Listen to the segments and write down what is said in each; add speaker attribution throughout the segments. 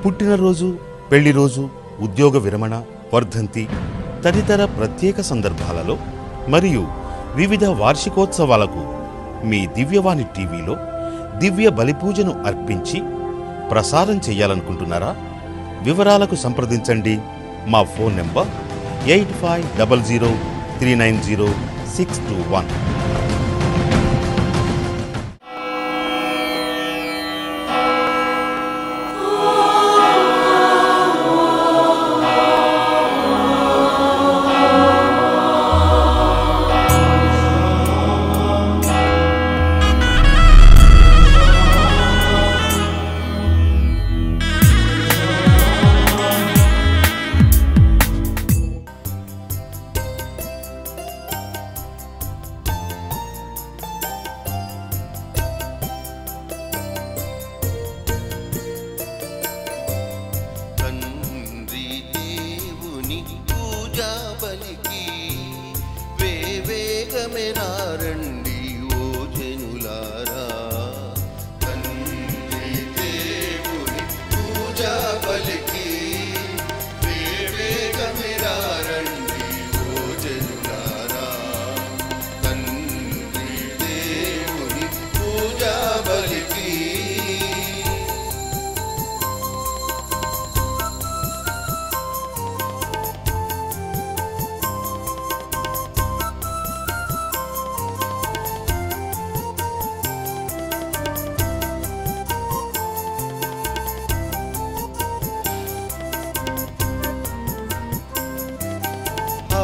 Speaker 1: పుట్టినరోజు, పెళ్లిరోజు, ఉద్యోగ విరమణ, వర్ధంతి తదితర ప్రత్యేక సందర్భాలలో మరియు వివిధ వార్షికోత్సవాలకు మీ దివ్యవాణి టీవీలో దివ్య బలిపూజను అర్పించి ప్రసారం చేయాలనుకుంటున్నారా? వివరాలకు సంప్రదించండి. మా ఫోన్ నెంబర్ 8500390621.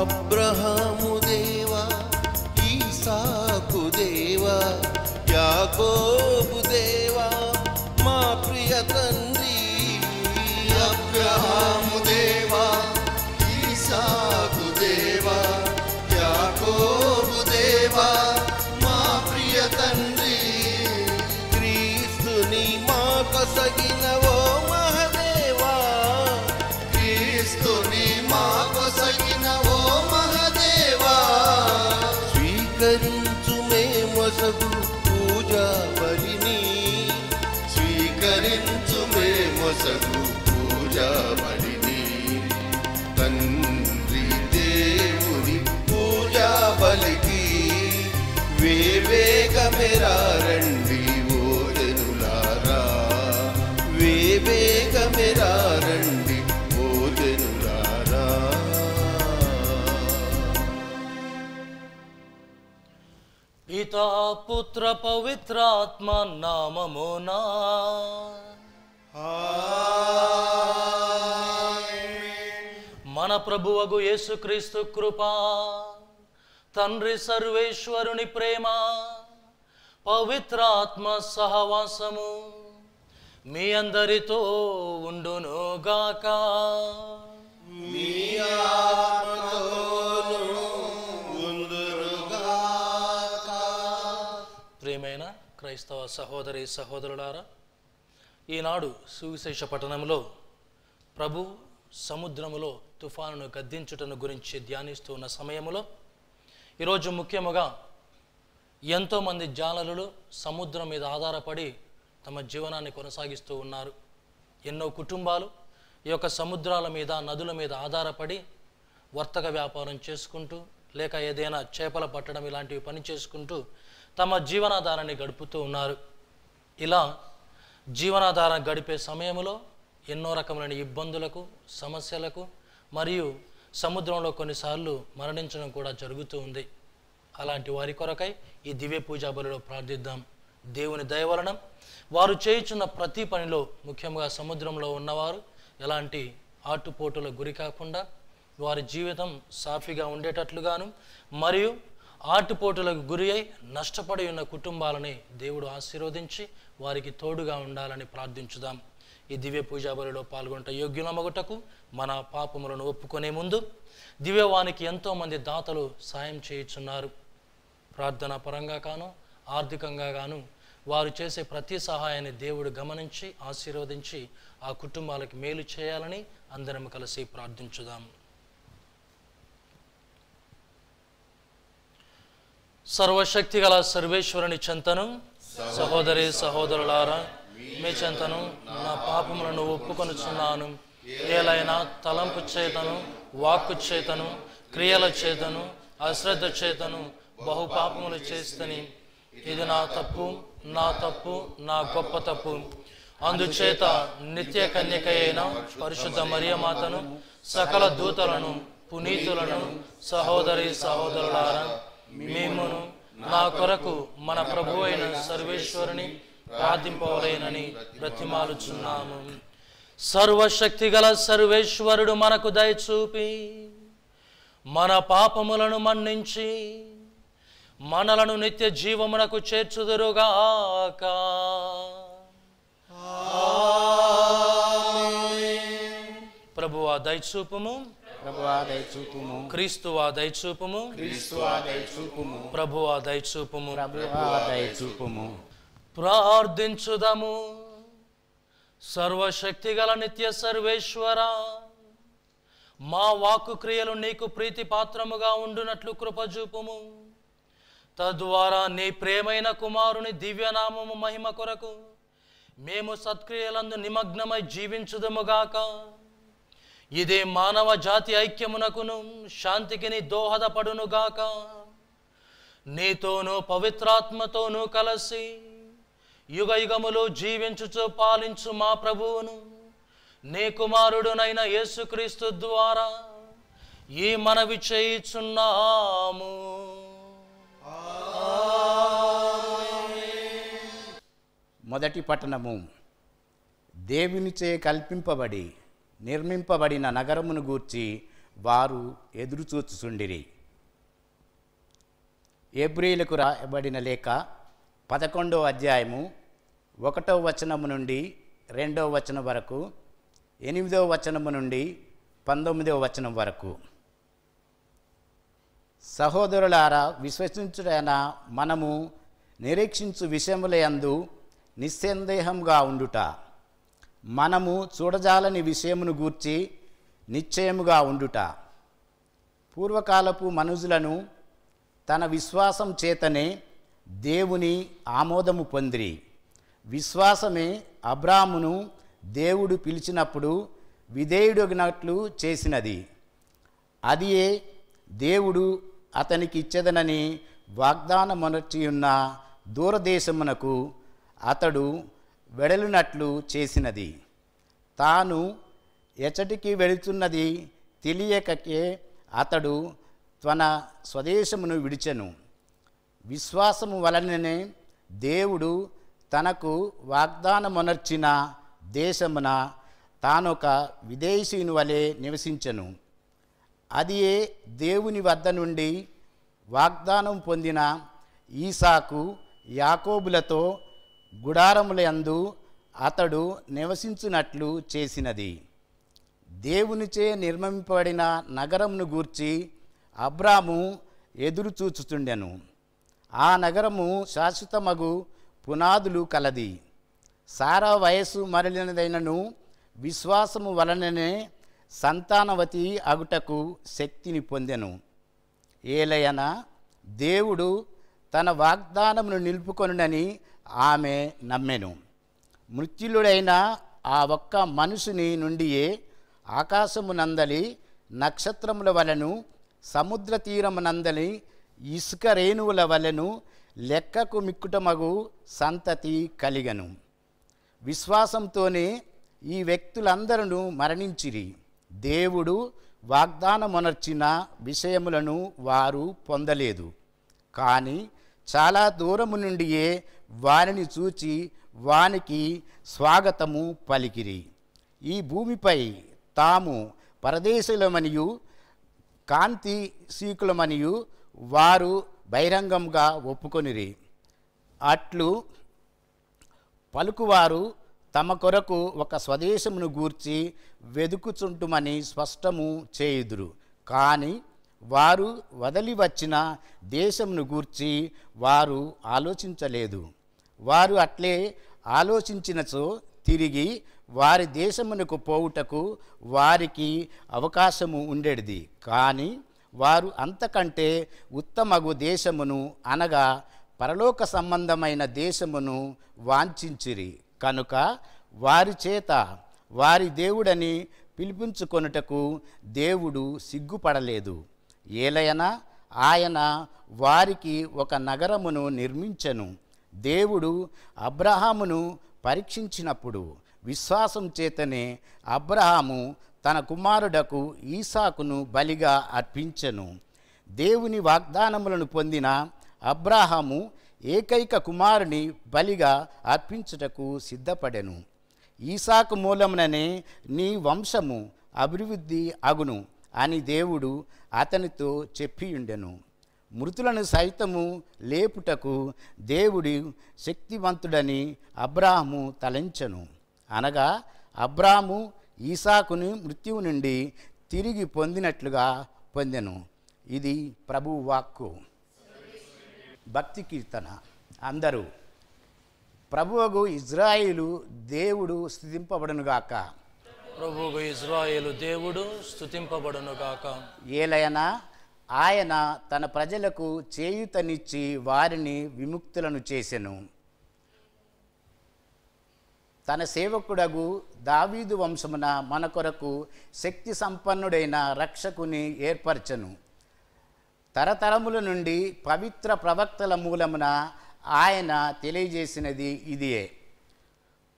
Speaker 2: అబ్రహాము దేవా, ఈసాకు దేవా, యాకోబు దేవా, మా ప్రియ తండ్రి. అబ్రహాము దేవా, ఈసాకు దేవా, యాకోబు దేవా, మా ప్రియ తండ్రి. క్రీస్తుని మా కొసగిన ఓ మహదేవా, క్రీస్తుని మా కొసగిన ఓ మహదేవా, స్వీకరించు మేమొసగు పూజా బలిని, స్వీకరించు మేమొసగు పూజా బలిని. తండ్రి దేవుని పూజా బలికి వేవేగమెరారండి ఓ జనులారా, వేవేగమెరారండి ఓ జనులారా.
Speaker 3: పితా పుత్ర పవిత్రాత్మ నామమునా మన ప్రభువగు యేసుక్రీస్తు కృపా, తండ్రి సర్వేశ్వరుని ప్రేమ, పవిత్రాత్మ సహవాసము మీ అందరితో ఉండునుగాక.
Speaker 2: మీ ఆత్మతోను ఉందురుగాక.
Speaker 3: ప్రియమైన క్రైస్తవ సహోదరి సహోదరులారా, ఈనాడు సువిశేష పట్టణంలో ప్రభు సముద్రములో తుఫానును గద్దించుటను గురించి ధ్యానిస్తూ ఉన్న సమయంలో ఈరోజు ముఖ్యముగా ఎంతోమంది జాలరులు సముద్రం మీద ఆధారపడి తమ జీవనాన్ని కొనసాగిస్తూ ఉన్నారు. ఎన్నో కుటుంబాలు ఈ యొక్క సముద్రాల మీద, నదుల మీద ఆధారపడి వర్తక వ్యాపారం చేసుకుంటూ, లేక ఏదైనా చేపల పట్టడం ఇలాంటివి పని చేసుకుంటూ తమ జీవనాధారాన్ని గడుపుతూ ఉన్నారు. ఇలా జీవనాధారం గడిపే సమయంలో ఎన్నో రకములైన ఇబ్బందులకు, సమస్యలకు మరియు సముద్రంలో కొన్నిసార్లు మరణించడం కూడా జరుగుతూ ఉంది. అలాంటి వారి కొరకై ఈ దివ్య పూజా బలిలో ప్రార్థిద్దాం. దేవుని దయ వలన వారు చేయుచున్న ప్రతి పనిలో, ముఖ్యంగా సముద్రంలో ఉన్నవారు ఎలాంటి ఆటుపోటులకు గురి కాకుండా వారి జీవితం సాఫీగా ఉండేటట్లుగాను, మరియు ఆటుపోటులకు గురి అయి నష్టపడి ఉన్న కుటుంబాలని దేవుడు ఆశీర్వదించి వారికి తోడుగా ఉండాలని ప్రార్థించుదాం. ఈ దివ్య పూజా బలిలో పాల్గొంట యోగ్యులమగుటకు మన పాపములను ఒప్పుకునే ముందు దివ్యవానికి ఎంతోమంది దాతలు సాయం చేయుచున్నారు. ప్రార్థనా పరంగా గాను, ఆర్థికంగా గాను వారు చేసే ప్రతి సహాయాన్ని దేవుడు గమనించి ఆశీర్వదించి ఆ కుటుంబాలకు మేలు చేయాలని అందరం కలిసి ప్రార్థించుదాం. సర్వశక్తిగల సర్వేశ్వరుని చెంతను సహోదరి సహోదరులారా మీ చెంతను నా పాపములను ఒప్పుకొనుచున్నాను. ఏలైనా తలంపు చేతను, వాక్కు చేతను, క్రియల చేతను, అశ్రద్ధ చేతను బహు పాపములు చేస్తని. ఇది నా తప్పు, నా గొప్ప తప్పు. అందుచేత నిత్య కన్యక అయిన పరిశుద్ధ మరియమాతను, సకల దూతలను, పునీతులను, సహోదరి సహోదరులారా, మేమును నా కొరకు మన ప్రభు అయిన సర్వేశ్వరుని ప్రార్థింపవలేనని బ్రతిమాలుచున్నాము. సర్వశక్తి గల సర్వేశ్వరుడు మనకు దయచూపి మన పాపములను మన్నించి మనలను నిత్య జీవమునకు చేర్చుదురుగాక. ప్రభువా దయచూపుము,
Speaker 4: ప్రభువా దయచూపుము,
Speaker 3: క్రీస్తువా దయచూపుము,
Speaker 4: క్రీస్తువా దయచూపుము,
Speaker 3: ప్రభువా దయచూపుము.
Speaker 4: ప్రభువా దయచూపుము.
Speaker 3: ప్రార్థించుదము. సర్వశక్తి గల నిత్య సర్వేశ్వర, మా వాక్కు క్రియలు నీకు ప్రీతి పాత్రముగా ఉండునట్లు కృపజూపుము. తద్వారా నీ ప్రేమైన కుమారుని దివ్యనామము మహిమ కొరకు మేము సత్క్రియలందు నిమగ్నమై జీవించుదముగాక. ఇదే మానవ జాతి ఐక్యమునకును శాంతికిని దోహదపడునుగాక. నీతోనూ పవిత్రాత్మతోనూ కలిసి యుగ యుగములు జీవించుచు పాలించు మా ప్రభువును, నీ కుమారుడునైన యేసుక్రీస్తు ద్వారా ఈ మనవి చేయుచున్నాము.
Speaker 4: మొదటి పట్టణము. దేవునిచే కల్పింపబడి నిర్మింపబడిన నగరమును గూర్చి వారు ఎదురుచూచుచుండిరి. హెబ్రీయులకు రాయబడిన లేఖ 11వ అధ్యాయము 1వ వచనము నుండి 2వ వచనం వరకు, 8వ వచనము నుండి 19వ వచనం వరకు. సహోదరులారా, విశ్వసించుటైన మనము నిరీక్షించు విషయములయందు నిస్సందేహంగా ఉండుట, మనము చూడజాలని విషయమును గూర్చి నిశ్చయముగా ఉండుట. పూర్వకాలపు మనుజులను తన విశ్వాసం చేతనే దేవుని ఆమోదము పొందిరి. విశ్వాసమే అబ్రామును దేవుడు పిలిచినప్పుడు విధేయుడగినట్లు చేసినది. అదియే దేవుడు అతనికి ఇచ్చేదనని వాగ్దానమొనర్చియున్న దూరదేశమునకు అతడు వెడలునట్లు చేసినది. తాను ఎచ్చటికి వెళుతున్నది తెలియకకే అతడు తన స్వదేశమును విడిచెను. విశ్వాసము వలననే దేవుడు తనకు వాగ్దానమొనర్చిన దేశమున తానొక విదేశీయుని వలె నివసించెను. అదియే దేవుని వద్ద నుండి వాగ్దానం పొందిన ఈసాకు యాకోబులతో గుడారములందు అతడు నివసించునట్లు చేసినది. దేవునిచే నిర్మింపబడిన నగరమును గూర్చి అబ్రాము ఎదురుచూచుచుండెను. ఆ నగరము శాశ్వతమగు పునాదులు కలది. సారా వయస్సు మరలినదైనను విశ్వాసము వలననే సంతానవతి అగుటకు శక్తిని పొందెను. ఏలయన దేవుడు తన వాగ్దానమును నిలుపుకొనునని ఆమె నమ్మెను. మృత్యులుడైన ఆ ఒక్క మనుషుని నుండియే ఆకాశమునందలి నక్షత్రముల వలెను, సముద్ర తీరమునందలి ఇసుక రేణువుల వలెను లెక్కకు మిక్కుటమగు సంతతి కలిగను. విశ్వాసంతోనే ఈ వ్యక్తులందరూ మరణించిరి. దేవుడు వాగ్దానమొనర్చిన విషయములను వారు పొందలేదు, కానీ చాలా దూరము నుండియే వారిని చూచి వానికి స్వాగతము పలికిరి. ఈ భూమిపై తాము పరదేశులమనియు కాంతి సీకులమనియు వారు బహిరంగంగా ఒప్పుకొనిరి. అట్లు పలుకువారు తమ కొరకు ఒక స్వదేశమును గూర్చి వెదుకుచుంటుమని స్పష్టము చేయుదురు. కానీ వారు వదిలి వచ్చిన దేశమును గూర్చి వారు ఆలోచించలేదు. వారు అట్లే ఆలోచించినచో తిరిగి వారి దేశమునకు పోవుటకు వారికి అవకాశము ఉండేది. కానీ వారు అంతకంటే ఉత్తమగు దేశమును అనగా పరలోక సంబంధమైన దేశమును వాంఛించిరి. కనుక వారి చేత వారి దేవుడని పిలిపించుకొనుటకు దేవుడు సిగ్గుపడలేదు. ఏలయన ఆయన వారికి ఒక నగరమును నిర్మించెను. దేవుడు అబ్రహామును పరీక్షించినప్పుడు విశ్వాసం చేతనే అబ్రహాము తన కుమారుడకు ఈసాకును బలిగా అర్పించెను. దేవుని వాగ్దానములను పొందిన అబ్రహాము ఏకైక కుమారుని బలిగా అర్పించుటకు సిద్ధపడెను. ఈసాకు మూలముననే నీ వంశము అభివృద్ధి అగును అని దేవుడు అతనితో చెప్పియుండెను. మృతులను సైతము లేపుటకు దేవుడు శక్తివంతుడని అబ్రాహాము తలంచెను. అనగా అబ్రాహాము ఈసాకుని మృత్యువు నుండి తిరిగి పొందినట్లుగా పొందెను. ఇది ప్రభువు వాక్కు. భక్తి కీర్తన. అందరూ ప్రభువగు ఇజ్రాయేలు దేవుడు స్తుతింపబడునుగాక.
Speaker 3: ప్రభువు ఇజ్రాయేలు దేవుడు స్తుతింపబడునుగాక.
Speaker 4: ఏలయనా ఆయన తన ప్రజలకు చేయూతనిచ్చి వారిని విముక్తులను చేసెను. తన సేవకుడగు దావీదు వంశమున మన కొరకు శక్తి సంపన్నుడైన రక్షకుని ఏర్పరచెను. తరతరముల నుండి పవిత్ర ప్రవక్తల మూలమున ఆయన తెలియజేసినది ఇదియే.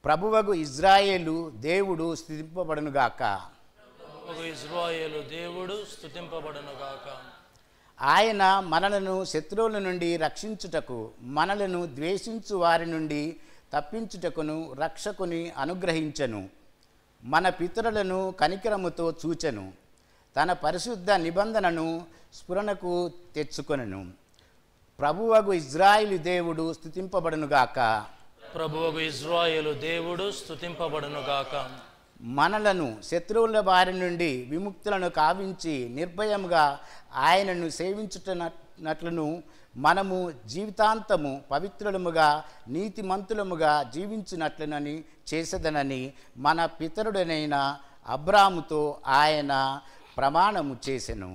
Speaker 4: ప్రభువగు ఇజ్రాయేలు దేవుడు స్తుతింపబడునుగాక.
Speaker 3: ప్రభువు ఇజ్రాయేలు దేవుడు స్తుతింపబడునుగాక.
Speaker 4: ఆయన మనలను శత్రువుల నుండి రక్షించుటకు, మనలను ద్వేషించు వారి నుండి తప్పించుటకును రక్షకుని అనుగ్రహించెను. మన పితరులను కనికరముతో చూచెను. తన పరిశుద్ధ నిబంధనను స్ఫురణకు తెచ్చుకొనెను. ప్రభువగు ఇజ్రాయేలు దేవుడు స్తుతింపబడునుగాక.
Speaker 3: ప్రభువగు ఇజ్రాయేలు దేవుడు స్తుతింపబడునుగాక.
Speaker 4: మనలను శత్రువుల బారి నుండి విముక్తులను కావించి నిర్భయముగా ఆయనను సేవించుటనట్లును మనము జీవితాంతము పవిత్రులముగా నీతిమంతులముగా జీవించినట్లునని చేసేదనని మన పితరుడనైన అబ్రాముతో ఆయన ప్రమాణము చేసెను.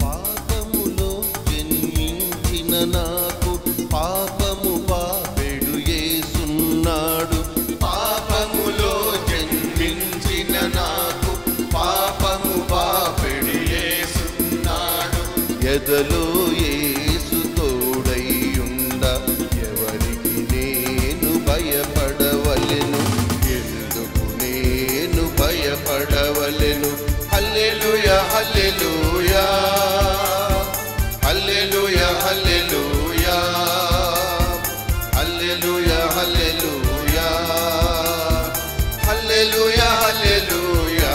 Speaker 2: పాపములో జన్మించిన నాకు పాపము బాపెడు యేసున్నాడు. పాపములో జన్మించిన నాకు పాపము బాపెడు యేసున్నాడు. ఎదలో యేసు తోడైయుండ ఎవరికి నేను భయపడవలెను, ఎందుకు నేను భయపడవలెను. హల్లెలూయా హల్లెలూయా హల్లెలూయా హల్లెలూయా హల్లెలూయా హల్లెలూయా హల్లెలూయా హల్లెలూయా.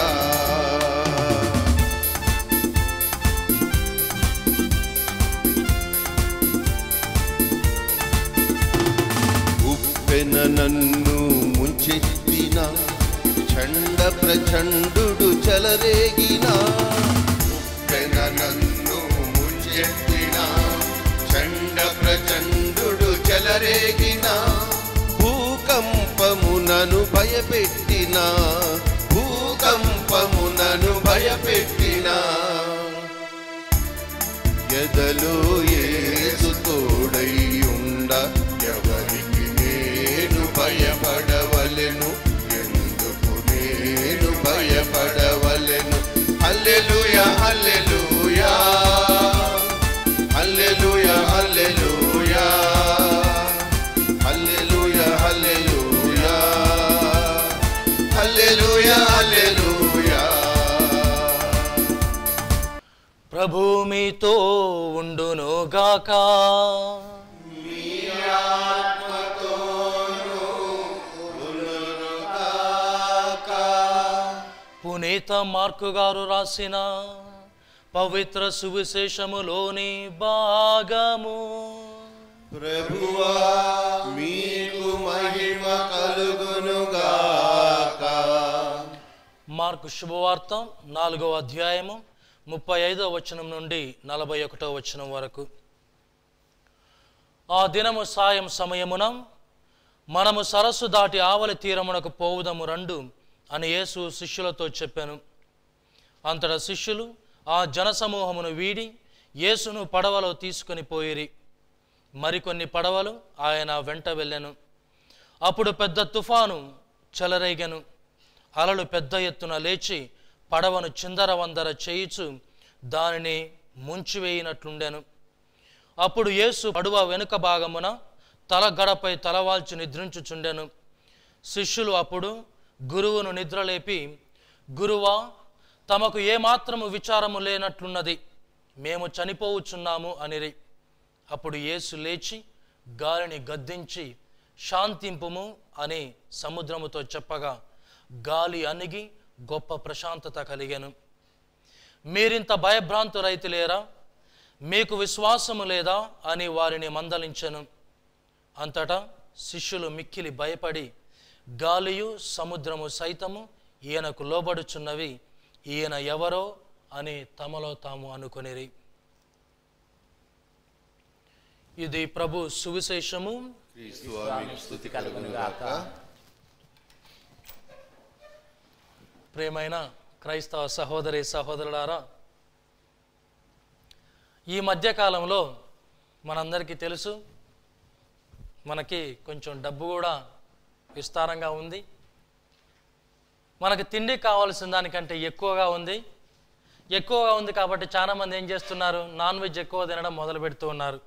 Speaker 2: ఉప్పెన నన్ను ముంచెత్తిన చండ ప్రచండు చెలరేగిన, ఉప్పెన నన్ను ముంచెత్తిన చండ ప్రచండు చెలరేగిన, భూకంపమునను భయపెట్టిన, భూకంపమునను భయపెట్టిన, ఎదలో యేసు తోడైయుండ ఎవరికి నేను భయపడవలెను, ఎందుకు నేను భయపడవలెను. హల్లెలూయా హల్లెలూయా హల్లెలూయా హల్లెలూయా హల్లెలూయా హల్లెలూయా హల్లెలూయా హల్లెలూయా.
Speaker 3: ప్రభు మీతో ఉండునుగాక. పునీత మార్కు గారు రాసిన పవిత్ర సువిశేషములోని భాగము.
Speaker 2: ప్రభువా మీకు మహిమ కలుగునుగాక.
Speaker 3: మార్కు శుభవార్త 4వ అధ్యాయము 35వ వచనం నుండి 41వ వచనం వరకు. ఆ దినము సాయం సమయమున మనము సరస్సు దాటి ఆవలి తీరమునకు పోవుదము రండు అని యేసు శిష్యులతో చెప్పాను. అంతటా శిష్యులు ఆ జనసమూహమును వీడి యేసును పడవలో తీసుకొని పోయిరి. మరికొన్ని పడవలు ఆయన వెంట వెళ్ళెను. అప్పుడు పెద్ద తుఫాను చెలరేగెను. అలలు పెద్ద ఎత్తున లేచి పడవను చిందరవందర చేయుచు దానిని ముంచివేయినట్లుండెను. అప్పుడు యేసు పడవ వెనుక భాగమున తల గడపై తలవాల్చి నిద్రించుచుండెను. శిష్యులు అప్పుడు గురువును నిద్రలేపి, గురువా, తమకు ఏమాత్రము విచారము లేనట్లున్నది, మేము చనిపోవుచున్నాము అనిరి. అప్పుడు యేసు లేచి గాలిని గద్దించి శాంతింపుము అని సముద్రముతో చెప్పగా గాలి అణిగి గొప్ప ప్రశాంతత కలిగెను. మీరింత భయభ్రాంతురైతులేరా? మీకు విశ్వాసము లేదా అని వారిని మందలించెను. అంతటా శిష్యులు మిక్కిలి భయపడి గాలియు సముద్రము సైతము ఈయనకు లోబడుచున్నవి, ఈయన ఎవరో అని తమలో తాము అనుకొనిరి. ఇది ప్రభు సువిశేషము.
Speaker 2: క్రీస్తువా మీకు స్తుతి కలుగునుగాక.
Speaker 3: ప్రియమైన క్రైస్తవ సహోదరి సహోదరులారా, ఈ మధ్యకాలంలో మనందరికీ తెలుసు, మనకి కొంచెం డబ్బు కూడా విస్తారంగా ఉంది. మనకి తిండి కావాల్సిన దానికంటే ఎక్కువగా ఉంది కాబట్టి చాలామంది ఏం చేస్తున్నారు, నాన్ వెజ్ ఎక్కువ తినడం మొదలు పెడుతూ ఉన్నారు.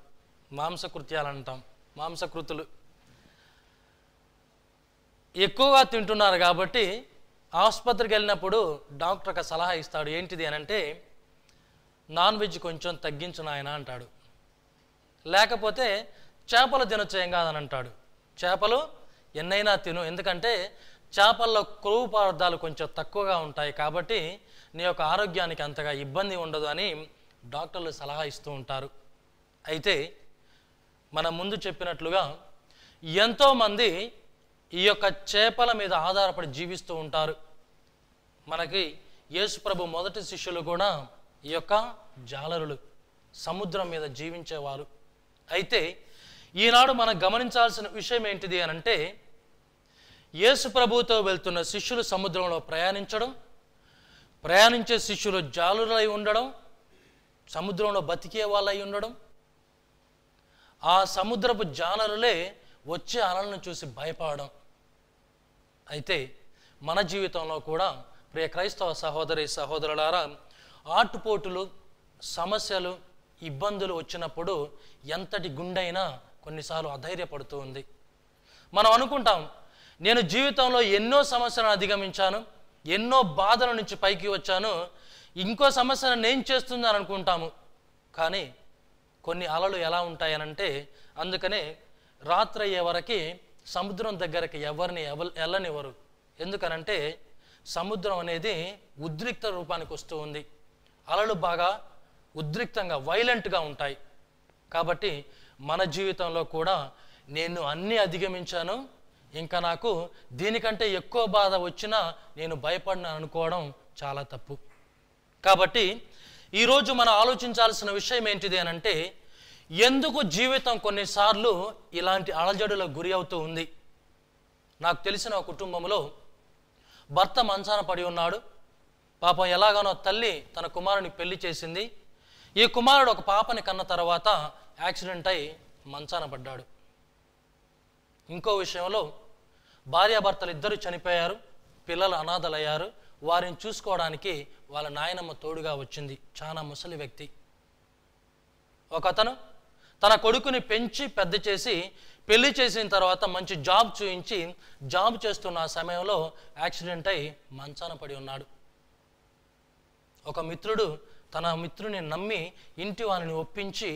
Speaker 3: మాంసకృత్యాలు అంటాం, మాంసకృతులు ఎక్కువగా తింటున్నారు. కాబట్టి ఆసుపత్రికి వెళ్ళినప్పుడు డాక్టర్ ఒక సలహా ఇస్తాడు. ఏంటిది అని అంటే, నాన్ వెజ్ కొంచెం తగ్గించు నాయన అంటాడు. లేకపోతే చేపలు తినొచ్చు, ఏం కాదని అంటాడు. చేపలు ఎన్నైనా తిను, ఎందుకంటే చేపల్లో కొవ్వు పదార్థాలు కొంచెం తక్కువగా ఉంటాయి కాబట్టి నీ యొక్క ఆరోగ్యానికి అంతగా ఇబ్బంది ఉండదు అని డాక్టర్లు సలహా ఇస్తూ ఉంటారు. అయితే మనం ముందు చెప్పినట్లుగా ఎంతోమంది ఈ యొక్క చేపల మీద ఆధారపడి జీవిస్తూ ఉంటారు. మనకి యేసుప్రభు మొదటి శిష్యులు కూడా ఈ యొక్క జాలరులు, సముద్రం మీద జీవించేవారు. అయితే ఈనాడు మనం గమనించాల్సిన విషయం ఏంటిది అని అంటే, యేసుప్రభుతో వెళ్తున్న శిష్యులు సముద్రంలో ప్రయాణించే శిష్యులు జాలురై ఉండడం, సముద్రంలో బతికే వాళ్ళై ఉండడం, ఆ సముద్రపు జాలరులే వచ్చే అలలను చూసి భయపడడం. అయితే మన జీవితంలో కూడా ప్రియ క్రైస్తవ సహోదరి సహోదరులారా, ఆటుపోటులు, సమస్యలు, ఇబ్బందులు వచ్చినప్పుడు ఎంతటి గుండైనా కొన్నిసార్లు అధైర్యపడుతూ ఉంది. మనం అనుకుంటాం, నేను జీవితంలో ఎన్నో సమస్యలను అధిగమించాను, ఎన్నో బాధల నుంచి పైకి వచ్చాను, ఇంకో సమస్యను నేను చేస్తుందని అనుకుంటాము. కానీ కొన్ని అలలు ఎలా ఉంటాయనంటే, అందుకనే రాత్రి అయ్యే వరకు సముద్రం దగ్గరికి ఎవరిని వెళ్ళనివ్వరు. ఎందుకనంటే సముద్రం అనేది ఉద్రిక్త రూపానికి వస్తూ ఉంది. అలలు బాగా ఉద్రిక్తంగా, వైలెంట్గా ఉంటాయి. కాబట్టి మన జీవితంలో కూడా నేను అన్నీ అధిగమించాను, ఇంకా నాకు దీనికంటే ఎక్కువ బాధ వచ్చినా నేను భయపడినా అనుకోవడం చాలా తప్పు. కాబట్టి ఈరోజు మనం ఆలోచించాల్సిన విషయం ఏంటిది అని అంటే, ఎందుకు జీవితం కొన్నిసార్లు ఇలాంటి అలజడులకు గురి అవుతూ ఉంది. నాకు తెలిసిన ఒక కుటుంబంలో భర్త మంచాన పడి ఉన్నాడు. పాపం ఎలాగానో తల్లి తన కుమారుని పెళ్లి చేసింది. ఈ కుమారుడు ఒక పాపని కన్న తర్వాత యాక్సిడెంట్ అయి మంచాన పడ్డాడు. ఇంకో విషయంలో భార్యాభర్తలు ఇద్దరు చనిపోయారు, పిల్లలు అనాథలయ్యారు. వారిని చూసుకోవడానికి వాళ్ళ నాయనమ్మ తోడుగా వచ్చింది, చాలా ముసలి వ్యక్తి. ఒకతను తన కొడుకుని పెంచి పెద్ద చేసి పెళ్లి చేసిన తర్వాత మంచి జాబ్ చూయించి జాబ్ చేస్తున్న సమయంలో యాక్సిడెంట్ అయి మంచాన పడి ఉన్నాడు. ఒక మిత్రుడు తన మిత్రుని నమ్మి ఇంటి వారిని ఒప్పించి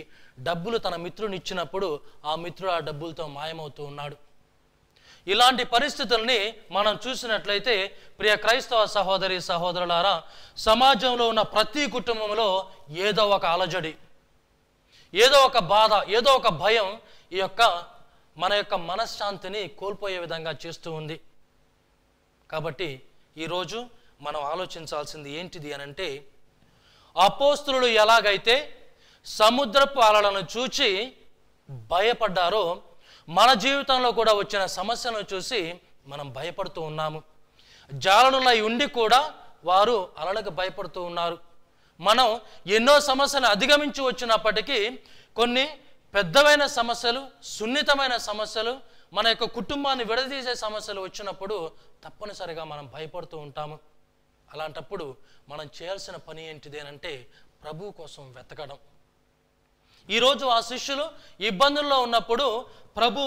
Speaker 3: డబ్బులు తన మిత్రుని ఇచ్చినప్పుడు ఆ మిత్రుడు ఆ డబ్బులతో మాయమవుతూ ఉన్నాడు. ఇలాంటి పరిస్థితుల్ని మనం చూసినట్లయితే ప్రియ క్రైస్తవ సహోదరి సహోదరులారా, సమాజంలో ఉన్న ప్రతి కుటుంబంలో ఏదో ఒక అలజడి, ఏదో ఒక బాధ, ఏదో ఒక భయం ఈ యొక్క మన యొక్క మనశ్శాంతిని కోల్పోయే విధంగా చేస్తూ ఉంది. కాబట్టి ఈరోజు మనం ఆలోచించాల్సింది ఏంటిది అని అంటే, అపోస్తలులు ఎలాగైతే సముద్రపు అలలను చూచి భయపడ్డారో, మన జీవితంలో కూడా వచ్చిన సమస్యలను చూసి మనం భయపడుతూ ఉన్నాము. జాలరులై ఉండి కూడా వారు అలలకు భయపడుతూ ఉన్నారు. మనం ఎన్నో సమస్యలు అధిగమించి వచ్చినప్పటికీ కొన్ని పెద్దవైన సమస్యలు, సున్నితమైన సమస్యలు, మన యొక్క కుటుంబాన్ని విడదీసే సమస్యలు వచ్చినప్పుడు తప్పనిసరిగా మనం భయపడుతూ ఉంటాము. అలాంటప్పుడు మనం చేయాల్సిన పని ఏంటిదేనంటే ప్రభువు కోసం వెతకడం. ఈరోజు ఆ శిష్యులు ఇబ్బందుల్లో ఉన్నప్పుడు, ప్రభు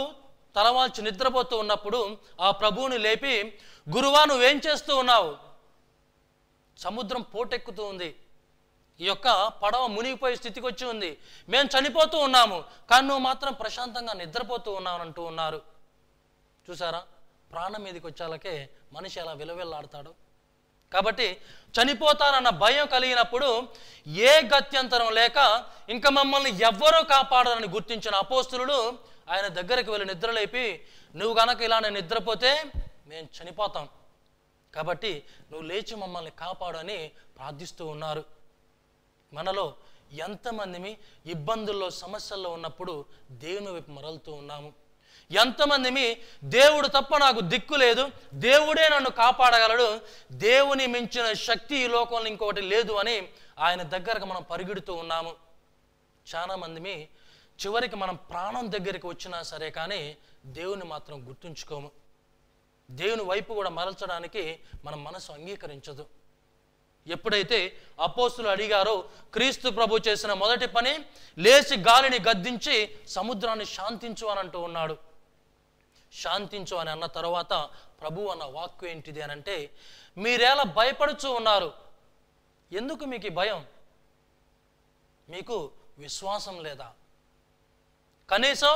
Speaker 3: తలవాల్చి నిద్రపోతూ ఉన్నప్పుడు ఆ ప్రభువుని లేపి, గురువా నువ్వేం చేస్తూ ఉన్నావు? సముద్రం పోటెక్కుతూ ఉంది, ఈ యొక్క పడవ మునిగిపోయే స్థితికి వచ్చి ఉంది, మేము చనిపోతూ ఉన్నాము, కానీ నువ్వు మాత్రం ప్రశాంతంగా నిద్రపోతూ ఉన్నావు అంటూ ఉన్నారు. చూసారా, ప్రాణం మీదకి వచ్చాలకే మనిషి ఎలా విలవిల్లాడతాడు. కాబట్టి చనిపోతారన్న భయం కలిగినప్పుడు ఏ గత్యంతరం లేక ఇంకా మమ్మల్ని ఎవ్వరూ కాపాడరని గుర్తించిన అపోస్తులు ఆయన దగ్గరికి వెళ్ళి నిద్రలేపి, నువ్వు గనక ఇలానే నిద్రపోతే మేము చనిపోతాం, కాబట్టి నువ్వు లేచి మమ్మల్ని కాపాడని ప్రార్థిస్తూ ఉన్నారు. మనలో ఎంతమంది ఇబ్బందుల్లో, సమస్యల్లో ఉన్నప్పుడు దేవుని వైపు మరలుతూ ఉన్నాము? ఎంతమంది దేవుడు తప్ప నాకు దిక్కు లేదు, దేవుడే నన్ను కాపాడగలడు, దేవుని మించిన శక్తి ఈ లోకంలో ఇంకొకటి లేదు అని ఆయన దగ్గరకు మనం పరిగెడుతూ ఉన్నాము. చాలామంది చివరికి మనం ప్రాణం దగ్గరికి వచ్చినా సరే కానీ దేవుని మాత్రం గుర్తుంచుకోము. దేవుని వైపు కూడా మరల్చడానికి మన మనసు అంగీకరించదు. ఎప్పుడైతే అపోస్తులు అడిగారో, క్రీస్తు ప్రభు చేసిన మొదటి పని లేచి గాలిని గద్దించి సముద్రాన్ని శాంతించు అని అంటూ ఉన్నాడు. శాంతించు అని అన్న తర్వాత ప్రభు అన్న వాక్కు ఏంటిది అని అంటే, మీరేలా భయపడుచూ ఉన్నారు? ఎందుకు మీకు ఈ భయం? మీకు విశ్వాసం లేదా? కనీసం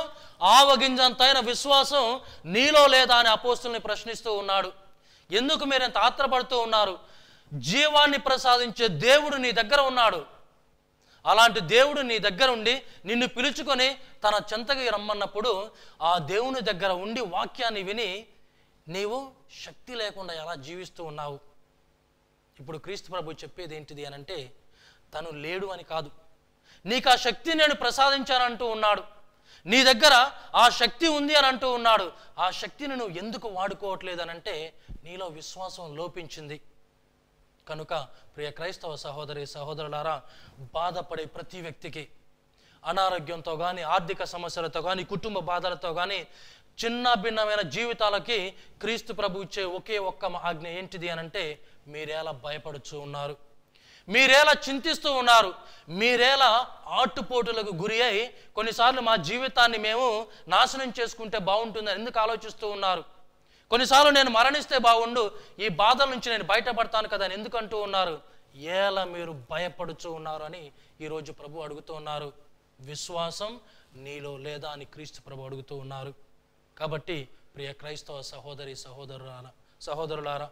Speaker 3: ఆవగింజంతైన విశ్వాసం నీలో లేదా అని అపోస్తుల్ని ప్రశ్నిస్తూ ఉన్నాడు. ఎందుకు మీరు ఎంత ఆత్రపడుతూ ఉన్నారు? జీవాన్ని ప్రసాదించే దేవుడు నీ దగ్గర ఉన్నాడు. అలాంటి దేవుడు నీ దగ్గర ఉండి నిన్ను పిలుచుకొని తన చెంతకి రమ్మన్నప్పుడు ఆ దేవుని దగ్గర ఉండి వాక్యాన్ని విని నీవు శక్తి లేకుండా ఎలా జీవిస్తూ ఉన్నావు? ఇప్పుడు క్రీస్తు ప్రభు చెప్పేది ఏంటిది అని అంటే, తను లేడు అని కాదు, నీకు ఆ శక్తి నేను ప్రసాదించానంటూ ఉన్నాడు. నీ దగ్గర ఆ శక్తి ఉంది అని అంటూ ఉన్నాడు. ఆ శక్తిని నువ్వు ఎందుకు వాడుకోవట్లేదు అని అంటే, నీలో విశ్వాసం లోపించింది. కనుక ప్రియ క్రైస్తవ సహోదరి సహోదరులారా, బాధపడే ప్రతి వ్యక్తికి అనారోగ్యంతో కానీ, ఆర్థిక సమస్యలతో కానీ, కుటుంబ బాధలతో కానీ, చిన్న భిన్నమైన జీవితాలకి క్రీస్తు ప్రభు ఇచ్చే ఒకే ఒక్క ఆజ్ఞ ఏంటిది అని అంటే, మీరేలా భయపడుచూ ఉన్నారు? మీరేలా చింతిస్తూ ఉన్నారు? మీరేలా ఆటుపోటులకు గురి అయి కొన్నిసార్లు మా జీవితాన్ని మేము నాశనం చేసుకుంటే బాగుంటుందని ఎందుకు ఆలోచిస్తూ ఉన్నారు? కొన్నిసార్లు నేను మరణిస్తే బాగుండు, ఈ బాధల నుంచి నేను బయటపడతాను కదా అని ఎందుకు అంటూ ఉన్నారు? ఎలా మీరు భయపడుచూ ఉన్నారు అని ఈరోజు ప్రభు అడుగుతూ ఉన్నారు. విశ్వాసం నీలో లేదా అని క్రీస్తు ప్రభు అడుగుతూ ఉన్నారు. కాబట్టి ప్రియ క్రైస్తవ సహోదరి సహోదరులారా,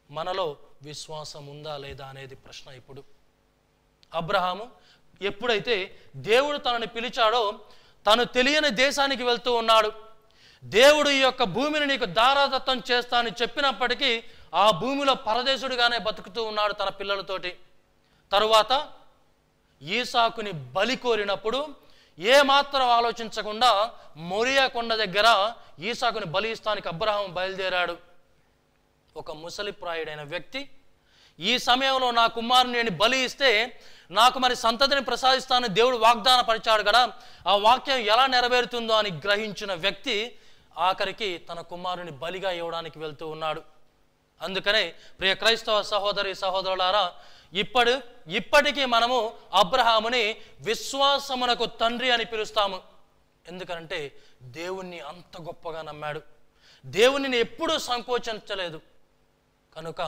Speaker 3: మనలో విశ్వాసం ఉందా లేదా అనేది ప్రశ్న. ఇప్పుడు అబ్రహాము ఎప్పుడైతే దేవుడు తనని పిలిచాడో, తను తెలియని దేశానికి వెళ్తూ ఉన్నాడు. దేవుడు ఈ యొక్క భూమిని నీకు దారాదత్తం చేస్తా అని చెప్పినప్పటికీ ఆ భూమిలో పరదేశుడిగానే బతుకుతూ ఉన్నాడు తన పిల్లలతోటి. తరువాత ఈసాకుని బలి కోరినప్పుడు ఏమాత్రం ఆలోచించకుండా మొరియా కొండ దగ్గర ఈసాకుని బలి ఇస్తానికి అబ్రహాము బయలుదేరాడు. ఒక ముసలిప్రాయుడైన వ్యక్తి ఈ సమయంలో నా కుమారుని నేను బలి ఇస్తే నాకు మరి సంతతిని ప్రసాదిస్తానని దేవుడు వాగ్దాన పరిచాడు కదా, ఆ వాక్యం ఎలా నెరవేరుతుందో అని గ్రహించిన వ్యక్తి ఆఖరికి తన కుమారుని బలిగా ఇవ్వడానికి వెళ్తూ ఉన్నాడు. అందుకనే ప్రియ క్రైస్తవ సహోదరి సహోదరులారా, ఇప్పటికీ మనము అబ్రహాముని విశ్వాసమునకు తండ్రి అని పిలుస్తాము. ఎందుకంటే దేవుణ్ణి అంత గొప్పగా నమ్మాడు, దేవునిని ఎప్పుడూ సంకోచించలేదు. కనుక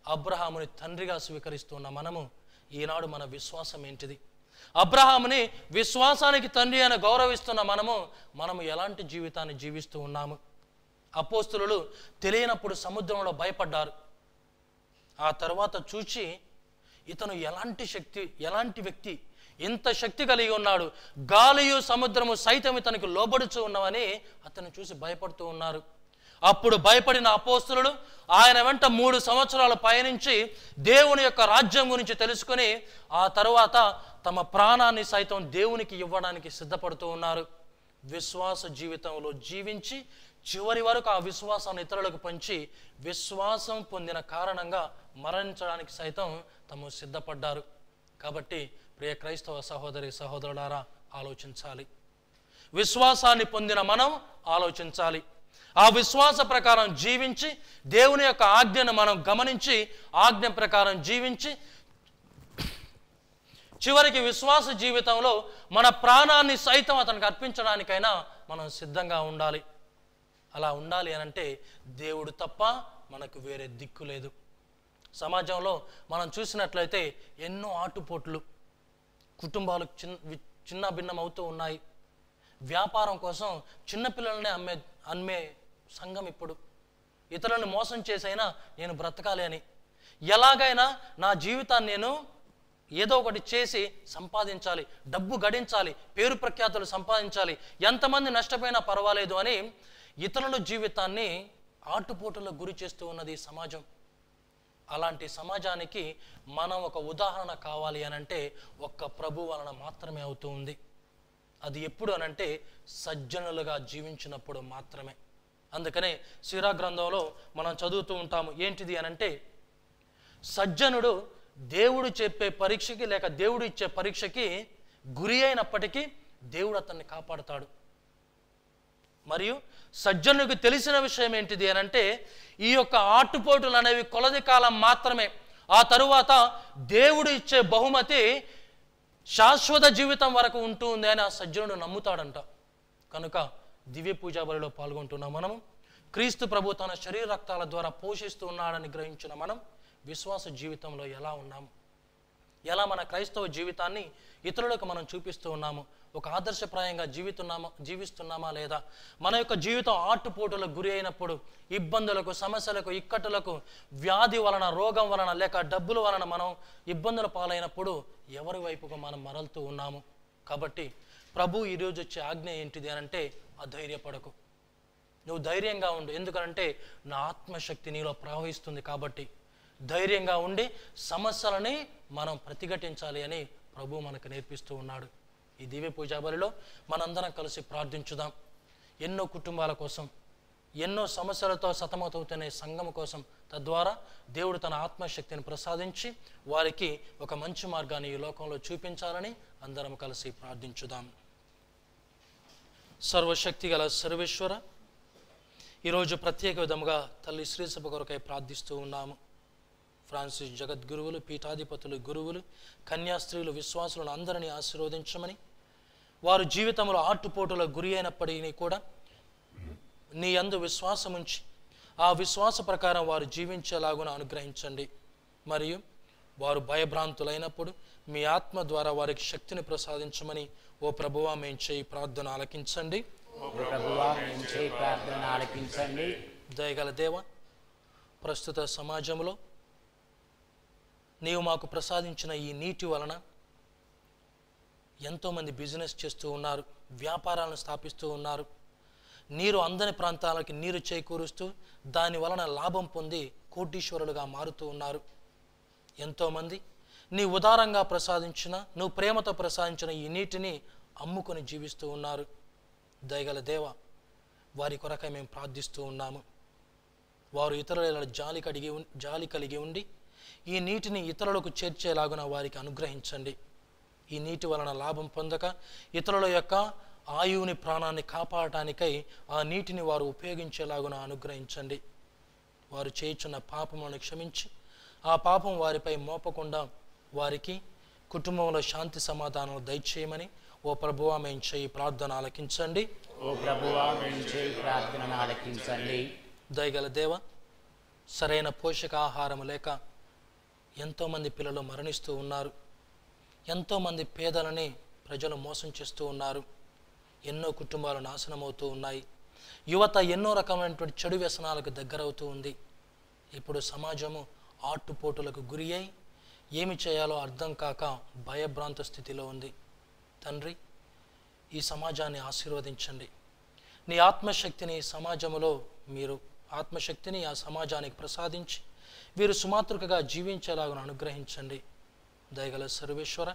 Speaker 3: అబ్రహాముని తండ్రిగా స్వీకరిస్తున్న మనము ఈనాడు మన విశ్వాసం ఏంటిది? అబ్రహాముని విశ్వాసానికి తండ్రి అని గౌరవిస్తున్న మనము ఎలాంటి జీవితాన్ని జీవిస్తూ ఉన్నాము? అపోస్తులు తెలియనప్పుడు సముద్రంలో భయపడ్డారు. ఆ తర్వాత చూచి ఇతను ఎలాంటి వ్యక్తి, ఇంత శక్తి కలిగి ఉన్నాడు, గాలియు సముద్రము సైతం ఇతనికి లోబడుచు ఉన్నామని అతను చూసి భయపడుతూ ఉన్నారు. అప్పుడు భయపడిన అపోస్తులు ఆయన వెంట 3 సంవత్సరాలు పయనించి దేవుని యొక్క రాజ్యం గురించి తెలుసుకొని ఆ తరువాత తమ ప్రాణాన్ని సైతం దేవునికి ఇవ్వడానికి సిద్ధపడుతూ ఉన్నారు. విశ్వాస జీవితంలో జీవించి చివరి వరకు ఆ విశ్వాసాన్ని ఇతరులకు పంచి విశ్వాసం పొందిన కారణంగా మరణించడానికి సైతం తాము సిద్ధపడ్డారు. కాబట్టి ప్రియ క్రైస్తవ సహోదరి సహోదరులారా, ఆలోచించాలి. విశ్వాసాన్ని పొందిన మనం ఆలోచించాలి. ఆ విశ్వాస ప్రకారం జీవించి దేవుని యొక్క ఆజ్ఞను మనం గమనించి ఆజ్ఞ ప్రకారం జీవించి చివరికి విశ్వాస జీవితంలో మన ప్రాణాన్ని సైతం అతనికి అర్పించడానికైనా మనం సిద్ధంగా ఉండాలి. అలా ఉండాలి అనంటే దేవుడు తప్ప మనకు వేరే దిక్కు లేదు. సమాజంలో మనం చూసినట్లయితే ఎన్నో ఆటుపోట్లు, కుటుంబాలు చిన్న భిన్నం అవుతూ ఉన్నాయి. వ్యాపారం కోసం చిన్నపిల్లల్ని అమ్మే సంఘం ఇప్పుడు. ఇతరులను మోసం చేసైనా నేను బ్రతకాలి అని, ఎలాగైనా నా జీవితాన్ని నేను ఏదో ఒకటి చేసి సంపాదించాలి, డబ్బు గడించాలి, పేరు ప్రఖ్యాతులు సంపాదించాలి, ఎంతమంది నష్టపోయినా పర్వాలేదు అని ఇతరుల జీవితాన్ని ఆటుపోటులకు గురి చేస్తూ ఉన్నది సమాజం. అలాంటి సమాజానికి మనం ఒక ఉదాహరణ కావాలి అనంటే ఒక్క ప్రభు వలన మాత్రమే అవుతూ ఉంది. అది ఎప్పుడు అనంటే సజ్జనులుగా జీవించినప్పుడు మాత్రమే. అందుకనే సీరా గ్రంథంలో మనం చదువుతూ ఉంటాము. ఏంటిది అనంటే, సజ్జనుడు దేవుడు చెప్పే పరీక్షకి లేక దేవుడు ఇచ్చే పరీక్షకి గురి అయినప్పటికీ దేవుడు అతన్ని కాపాడుతాడు. మరియు సజ్జనుడికి తెలిసిన విషయం ఏంటిది అనంటే, ఈ యొక్క ఆటుపోటులు అనేవి కొలది కాలం మాత్రమే. ఆ తరువాత దేవుడు ఇచ్చే బహుమతి శాశ్వత జీవితం వరకు ఉంటుంది అని ఆ సజ్జనుడు నమ్ముతాడంట. కనుక దివ్య పూజా బలిలో పాల్గొంటున్నాం మనము. క్రీస్తు ప్రభు తన శరీర రక్తాల ద్వారా పోషిస్తూ ఉన్నాడని గ్రహించిన మనం విశ్వాస జీవితంలో ఎలా ఉన్నాము, ఎలా మన క్రైస్తవ జీవితాన్ని ఇతరులకు మనం చూపిస్తూ ఉన్నాము, ఒక ఆదర్శప్రాయంగా జీవిస్తున్నామా లేదా? మన యొక్క జీవితం ఆటుపోటులకు గురి అయినప్పుడు, ఇబ్బందులకు, సమస్యలకు, ఇక్కట్టులకు, వ్యాధి వలన, రోగం వలన లేక డబ్బుల వలన మనం ఇబ్బందుల పాలైనప్పుడు ఎవరి వైపుకు మనం మరలుతూ ఉన్నాము? కాబట్టి ప్రభు ఈరోజు వచ్చే ఆజ్ఞ ఏంటిది అనంటే, అధైర్యపడకు, నువ్వు ధైర్యంగా ఉండు. ఎందుకంటే నా ఆత్మశక్తి నీలో ప్రవహిస్తుంది. కాబట్టి ధైర్యంగా ఉండి సమస్యలని మనం ప్రతిఘటించాలి అని ప్రభు మనకు నేర్పిస్తూ ఉన్నాడు. ఈ దివ్య పూజా బలిలో మనందరం కలిసి ప్రార్థించుదాం. ఎన్నో కుటుంబాల కోసం, ఎన్నో సమస్యలతో సతమతవుతున్న సంఘం కోసం, తద్వారా దేవుడు తన ఆత్మశక్తిని ప్రసాదించి వారికి ఒక మంచి మార్గాన్ని ఈ లోకంలో చూపించాలని అందరం కలిసి ప్రార్థించుదాం. సర్వశక్తి గల సర్వేశ్వర, ఈరోజు ప్రత్యేక విధముగా తల్లి శ్రీసభ కొరకై ప్రార్థిస్తూ ఉన్నాము. ఫ్రాన్సిస్ జగద్గురువులు, పీఠాధిపతులు, గురువులు, కన్యాస్త్రీలు, విశ్వాసులను అందరినీ ఆశీర్వదించమని, వారు జీవితంలో ఆటుపోటులకు గురి అయినప్పటికీ కూడా నీ యందు విశ్వాసం ఉంచి ఆ విశ్వాస ప్రకారం వారు జీవించేలాగున అనుగ్రహించండి. మరియు వారు భయభ్రాంతులైనప్పుడు మీ ఆత్మ ద్వారా వారికి శక్తిని ప్రసాదించమని ఓ ప్రభువా మేము చేయి ప్రార్థన ఆలకించండి. దయగల దేవ, ప్రస్తుత సమాజంలో నీవు మాకు ప్రసాదించిన ఈ నీటి వలన ఎంతోమంది బిజినెస్ చేస్తూ ఉన్నారు, వ్యాపారాలను స్థాపిస్తూ ఉన్నారు, నీరు అందని ప్రాంతాలకి నీరు చేకూరుస్తూ దాని వలన లాభం పొంది కోటీశ్వరులుగా మారుతూ ఉన్నారు. ఎంతోమంది నీ ఉదారంగా ప్రసాదించిన, నువ్వు ప్రేమతో ప్రసాదించిన ఈ నీటిని అమ్ముకొని జీవిస్తూ ఉన్నారు. దయగల దేవ, వారి కొరకై మేము ప్రార్థిస్తూ ఉన్నాము. వారు ఇతరుల జాలి కలిగి ఉండి ఈ నీటిని ఇతరులకు చేర్చేలాగున వారికి అనుగ్రహించండి. ఈ నీటి వలన లాభం పొందక ఇతరుల యొక్క ఆయువుని, ప్రాణాన్ని కాపాడటానికై ఆ నీటిని వారు ఉపయోగించేలాగున అనుగ్రహించండి. వారు చేయుచున్న పాపములను క్షమించి ఆ పాపం వారిపై మోపకుండా వారికి కుటుంబంలో శాంతి సమాధానం దయచేయమని ఓ ప్రభువా మేము చేయి ప్రార్థన ఆలకించండి. దయగల దేవ, సరైన పోషకాహారం లేక ఎంతోమంది పిల్లలు మరణిస్తూ ఉన్నారు. ఎంతోమంది పేదలని ప్రజలు మోసం చేస్తూ ఉన్నారు. ఎన్నో కుటుంబాలు నాశనమవుతూ ఉన్నాయి. యువత ఎన్నో రకమైనటువంటి చెడు వ్యసనాలకు దగ్గరవుతూ ఉంది. ఇప్పుడు సమాజము ఆటుపోటులకు గురి అయి ఏమి చేయాలో అర్థం కాక భయభ్రాంత స్థితిలో ఉంది. తండ్రి, ఈ సమాజాన్ని ఆశీర్వదించండి. నీ ఆత్మశక్తిని సమాజంలో మీరు ఆత్మశక్తిని ఆ సమాజానికి ప్రసాదించి వీరు సుమాతృకగా జీవించేలాగా అనుగ్రహించండి. దయగల సర్వేశ్వర,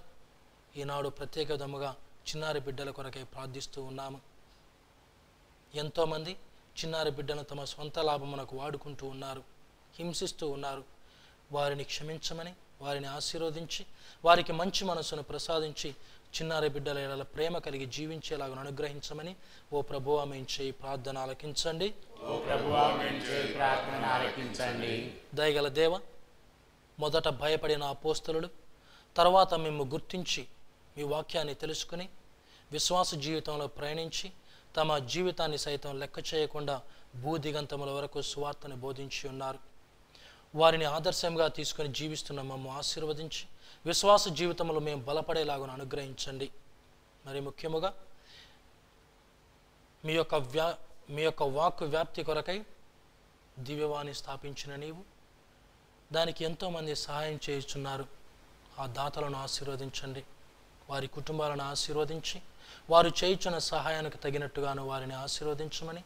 Speaker 3: ఈనాడు ప్రత్యేక విధముగా చిన్నారి బిడ్డల కొరకై ప్రార్థిస్తూ ఉన్నాము. ఎంతోమంది చిన్నారి బిడ్డను తమ స్వంత లాభమునకు వాడుకుంటూ ఉన్నారు, హింసిస్తూ ఉన్నారు. వారిని క్షమించమని, వారిని ఆశీర్వదించి, వారికి మంచి మనసును ప్రసాదించి, చిన్నారి బిడ్డల ఎడల ప్రేమ కలిగి జీవించేలాగా అనుగ్రహించమని ఓ ప్రభువా మేము చేయి ప్రార్థన ఆలకించండి. దయగల దేవ, మొదట భయపడిన అపోస్తలులు తర్వాత మేము గుర్తించి మీ వాక్యాన్ని తెలుసుకుని విశ్వాస జీవితంలో ప్రయాణించి తమ జీవితాన్ని సైతం లెక్క చేయకుండా భూదిగంతముల వరకు సువార్తను బోధించి ఉన్నారు. వారిని ఆదర్శంగా తీసుకుని జీవిస్తున్న మమ్మ ఆశీర్వదించి విశ్వాస జీవితంలో మేము బలపడేలాగా అనుగ్రహించండి. మరి ముఖ్యముగా మీ యొక్క వాక్కు వ్యాప్తి కొరకై దివ్యవాణి స్థాపించిన నీవు దానికి ఎంతోమంది సహాయం చేయుచున్నారు. ఆ దాతలను ఆశీర్వదించండి, వారి కుటుంబాలను ఆశీర్వదించి వారు చేయుచున్న సహాయానికి తగినట్టుగాను వారిని ఆశీర్వదించమని,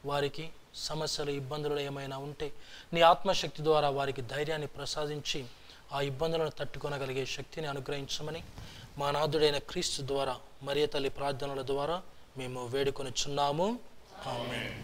Speaker 3: వారికి సమస్యలు ఇబ్బందులు ఏమైనా ఉంటే నీ ఆత్మశక్తి ద్వారా వారికి ధైర్యాన్ని ప్రసాదించి ఆ ఇబ్బందులను తట్టుకొనగలిగే శక్తిని అనుగ్రహించమని మా నాథుడైన క్రీస్తు ద్వారా మరియ తల్లి ప్రార్థనల ద్వారా మేము వేడుకొనుచున్నాము. ఆమేన్.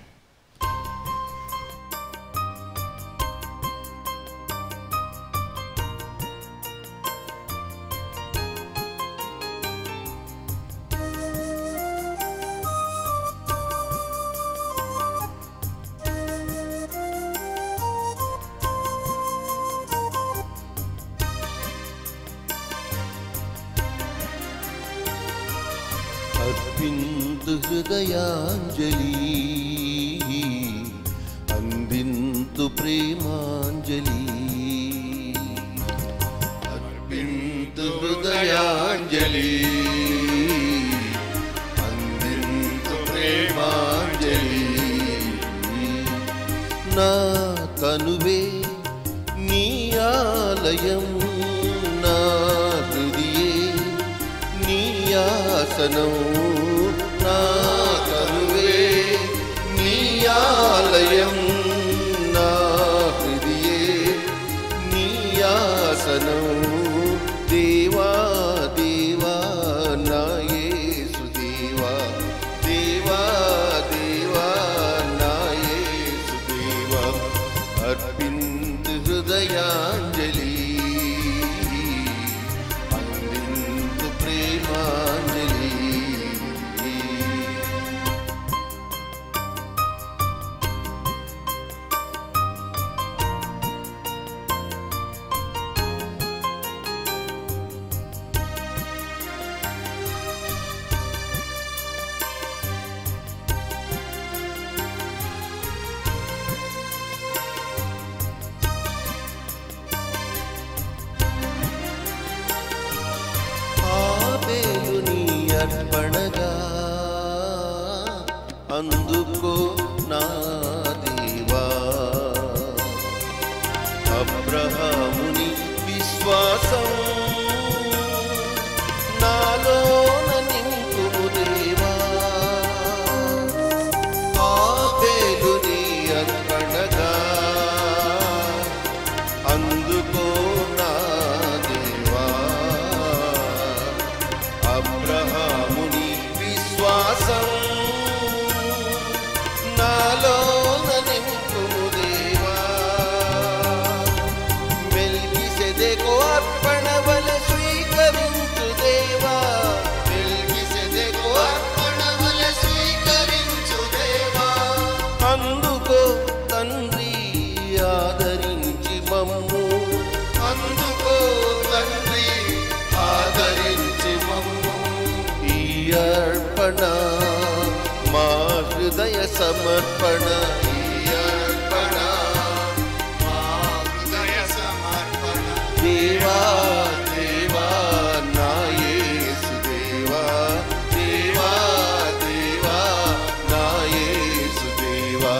Speaker 2: అర్పింతు హృదయాంజలి, అందింతు ప్రేమాంజలి. అర్పింతు హృదయాంజలి, అందింతు ప్రేమాంజలి. నా తనువే నీ ఆలయం, నా హృదయే నీ ఆసనం. నా తనువే నీ ఆలయం, నా హృదయే నీ ఆసనం. దేవా దేవా నా యేసు దేవా, దేవా దేవా నా యేసు దేవా. అర్పింతు హృదయాంజలి, అందింతు ప్రేమాంజలి. అర్పణగా అందుకో నా దేవా. అబ్రహాముని విశ్వాసం నాలోన నింపుము దేవా. ఆబేలుని అర్పణగా అందుకో నా దేవా. అబ్రహాముని విశ్వాసం నాలోన నింపుము దేవా. మెల్కిసెదెకు అర్పణ వలె స్వీకరించు దేవా. మెల్కిసెదెకు అర్పణ వలె స్వీకరించు దేవా. అందుకో తండ్రి ఆదరించి మమ్ము, అందుకో తండ్రి ఆదరించి మమ్ము. ఈ అర్పణ మా హృదయ సమర్పణ, ఈ అర్పణ మా హృదయ సమర్పణ. దేవా దేవా నా యేసు దేవా, దేవా దేవా నా యేసు దేవా.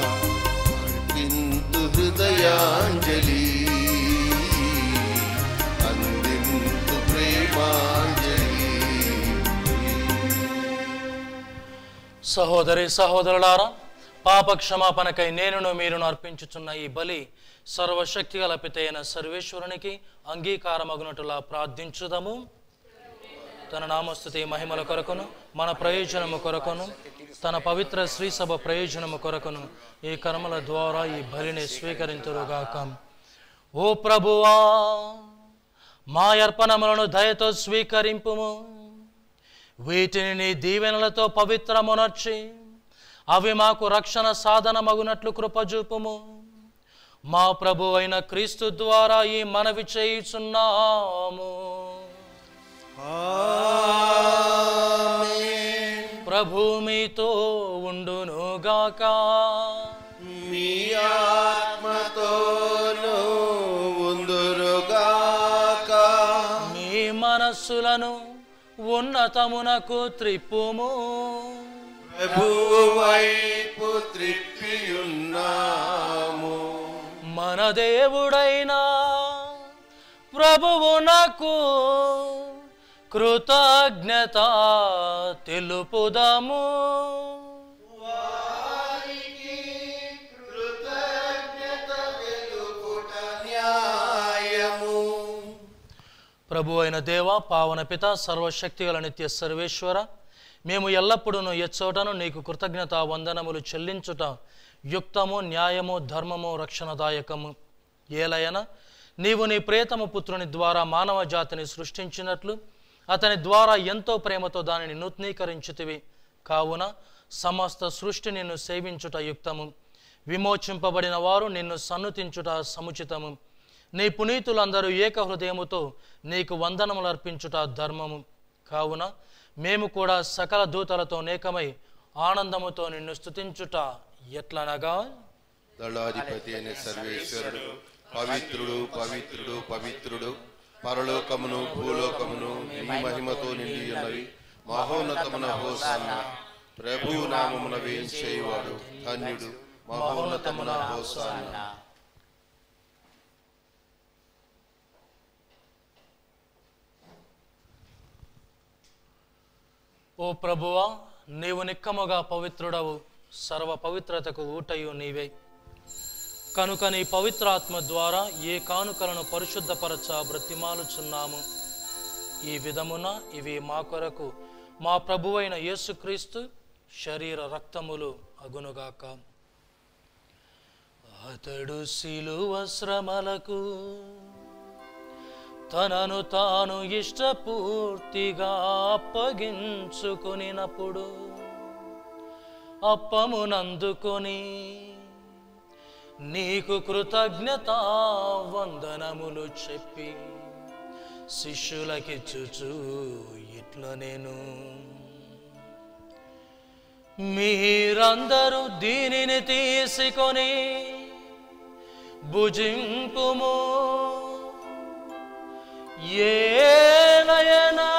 Speaker 2: అర్పింతు హృదయాంజలి, అందింతు ప్రేమాంజలి.
Speaker 3: సహోదరి సహోదరులారా, పాప క్షమాపణకై నేనును మీరును అర్పించుచున్న ఈ బలి సర్వశక్తిగల పితైన సర్వేశ్వరునికి అంగీకారమగునట్టులా ప్రార్థించుదము. తన నామస్తుతి మహిమల కొరకును మన ప్రయోజనము కొరకును తన పవిత్ర శ్రీసభ ప్రయోజనము కొరకును ఈ కర్మల ద్వారా ఈ బలిని స్వీకరింతురుగాక. ఓ ప్రభువా, మా అర్పణములను దయతో స్వీకరింపుము. వీటిని నీ దీవెనలతో పవిత్రమునర్చి అవి మాకు రక్షణ సాధనమగునట్లు కృపజూపుము. మా ప్రభు అయిన క్రీస్తు ద్వారా ఈ మనవి చేయుచున్నాము. ప్రభు మీతో ఉండునుగాక.
Speaker 2: మీ ఆత్మతోను ఉందురుగాక.
Speaker 3: మీ మనస్సులను ఉన్నతమునకు త్రిప్పుము.
Speaker 2: ప్రభువు వైపు త్రిప్పియున్నాము.
Speaker 3: మన దేవుడైన ప్రభువునకు కృతజ్ఞత తెలుపుదాము.
Speaker 2: వారికి కృతజ్ఞత తెలుపుట న్యాయము.
Speaker 3: ప్రభు అయిన దేవ, పావన పిత, సర్వశక్తిగల నిత్య సర్వేశ్వర, మేము ఎల్లప్పుడూ ఎచ్చోటను నీకు కృతజ్ఞత వందనములు చెల్లించుట యుక్తము, న్యాయము, ధర్మము, రక్షణదాయకము. ఏలయన నీవు నీ ప్రియతమ పుత్రుని ద్వారా మానవ జాతిని సృష్టించినట్లు అతని ద్వారా ఎంతో ప్రేమతో దానిని నూతనీకరించితివి. కావున సమస్త సృష్టి నిన్ను సేవించుట యుక్తము, విమోచింపబడిన వారు నిన్ను సన్నుతించుట సముచితము. నీ పునీతులందరూ ఏక హృదయముతో నీకు వందనములు అర్పించుట ధర్మము. కావున మేము కూడా సకల దూతలతో నేకమై ఆనందముతో నిన్ను స్తుతించుట ఎట్లనగా,
Speaker 2: దళాధిపతి అయిన సర్వేశ్వరుడు పవిత్రుడు పవిత్రుడు పవిత్రుడు, పరలోకమును భూలోకమును నీ మహిమతో నిండి ఉన్నవి. మహోన్నతమున హోసన్న. ప్రభువు నామమున వేయించేవాడు ధన్యుడు. మహోన్నతమున హోసన్న.
Speaker 3: ఓ ప్రభువా, నీవు నిక్కముగా పవిత్రుడవు, సర్వ పవిత్రతకు ఊటయు నీవే. కనుక నీ పవిత్రాత్మ ద్వారా ఏ కానుకలను పరిశుద్ధపరచ బ్రతిమాలుచున్నాము. ఈ విధమున ఇవి మా కొరకు మా ప్రభువైన యేసుక్రీస్తు శరీర రక్తములు అగునుగాక. అతడు శిలువ శ్రమలకు తనను తాను ఇష్టపూర్తిగా అప్పగించుకొనినప్పుడు అప్పమునందుకొని నీకు కృతజ్ఞతా వందనములు చెప్పి శిష్యులకిచ్చుచు ఇట్ల నేను, మీరందరూ దీనిని తీసుకొని భుజింపుము. ఏలయనా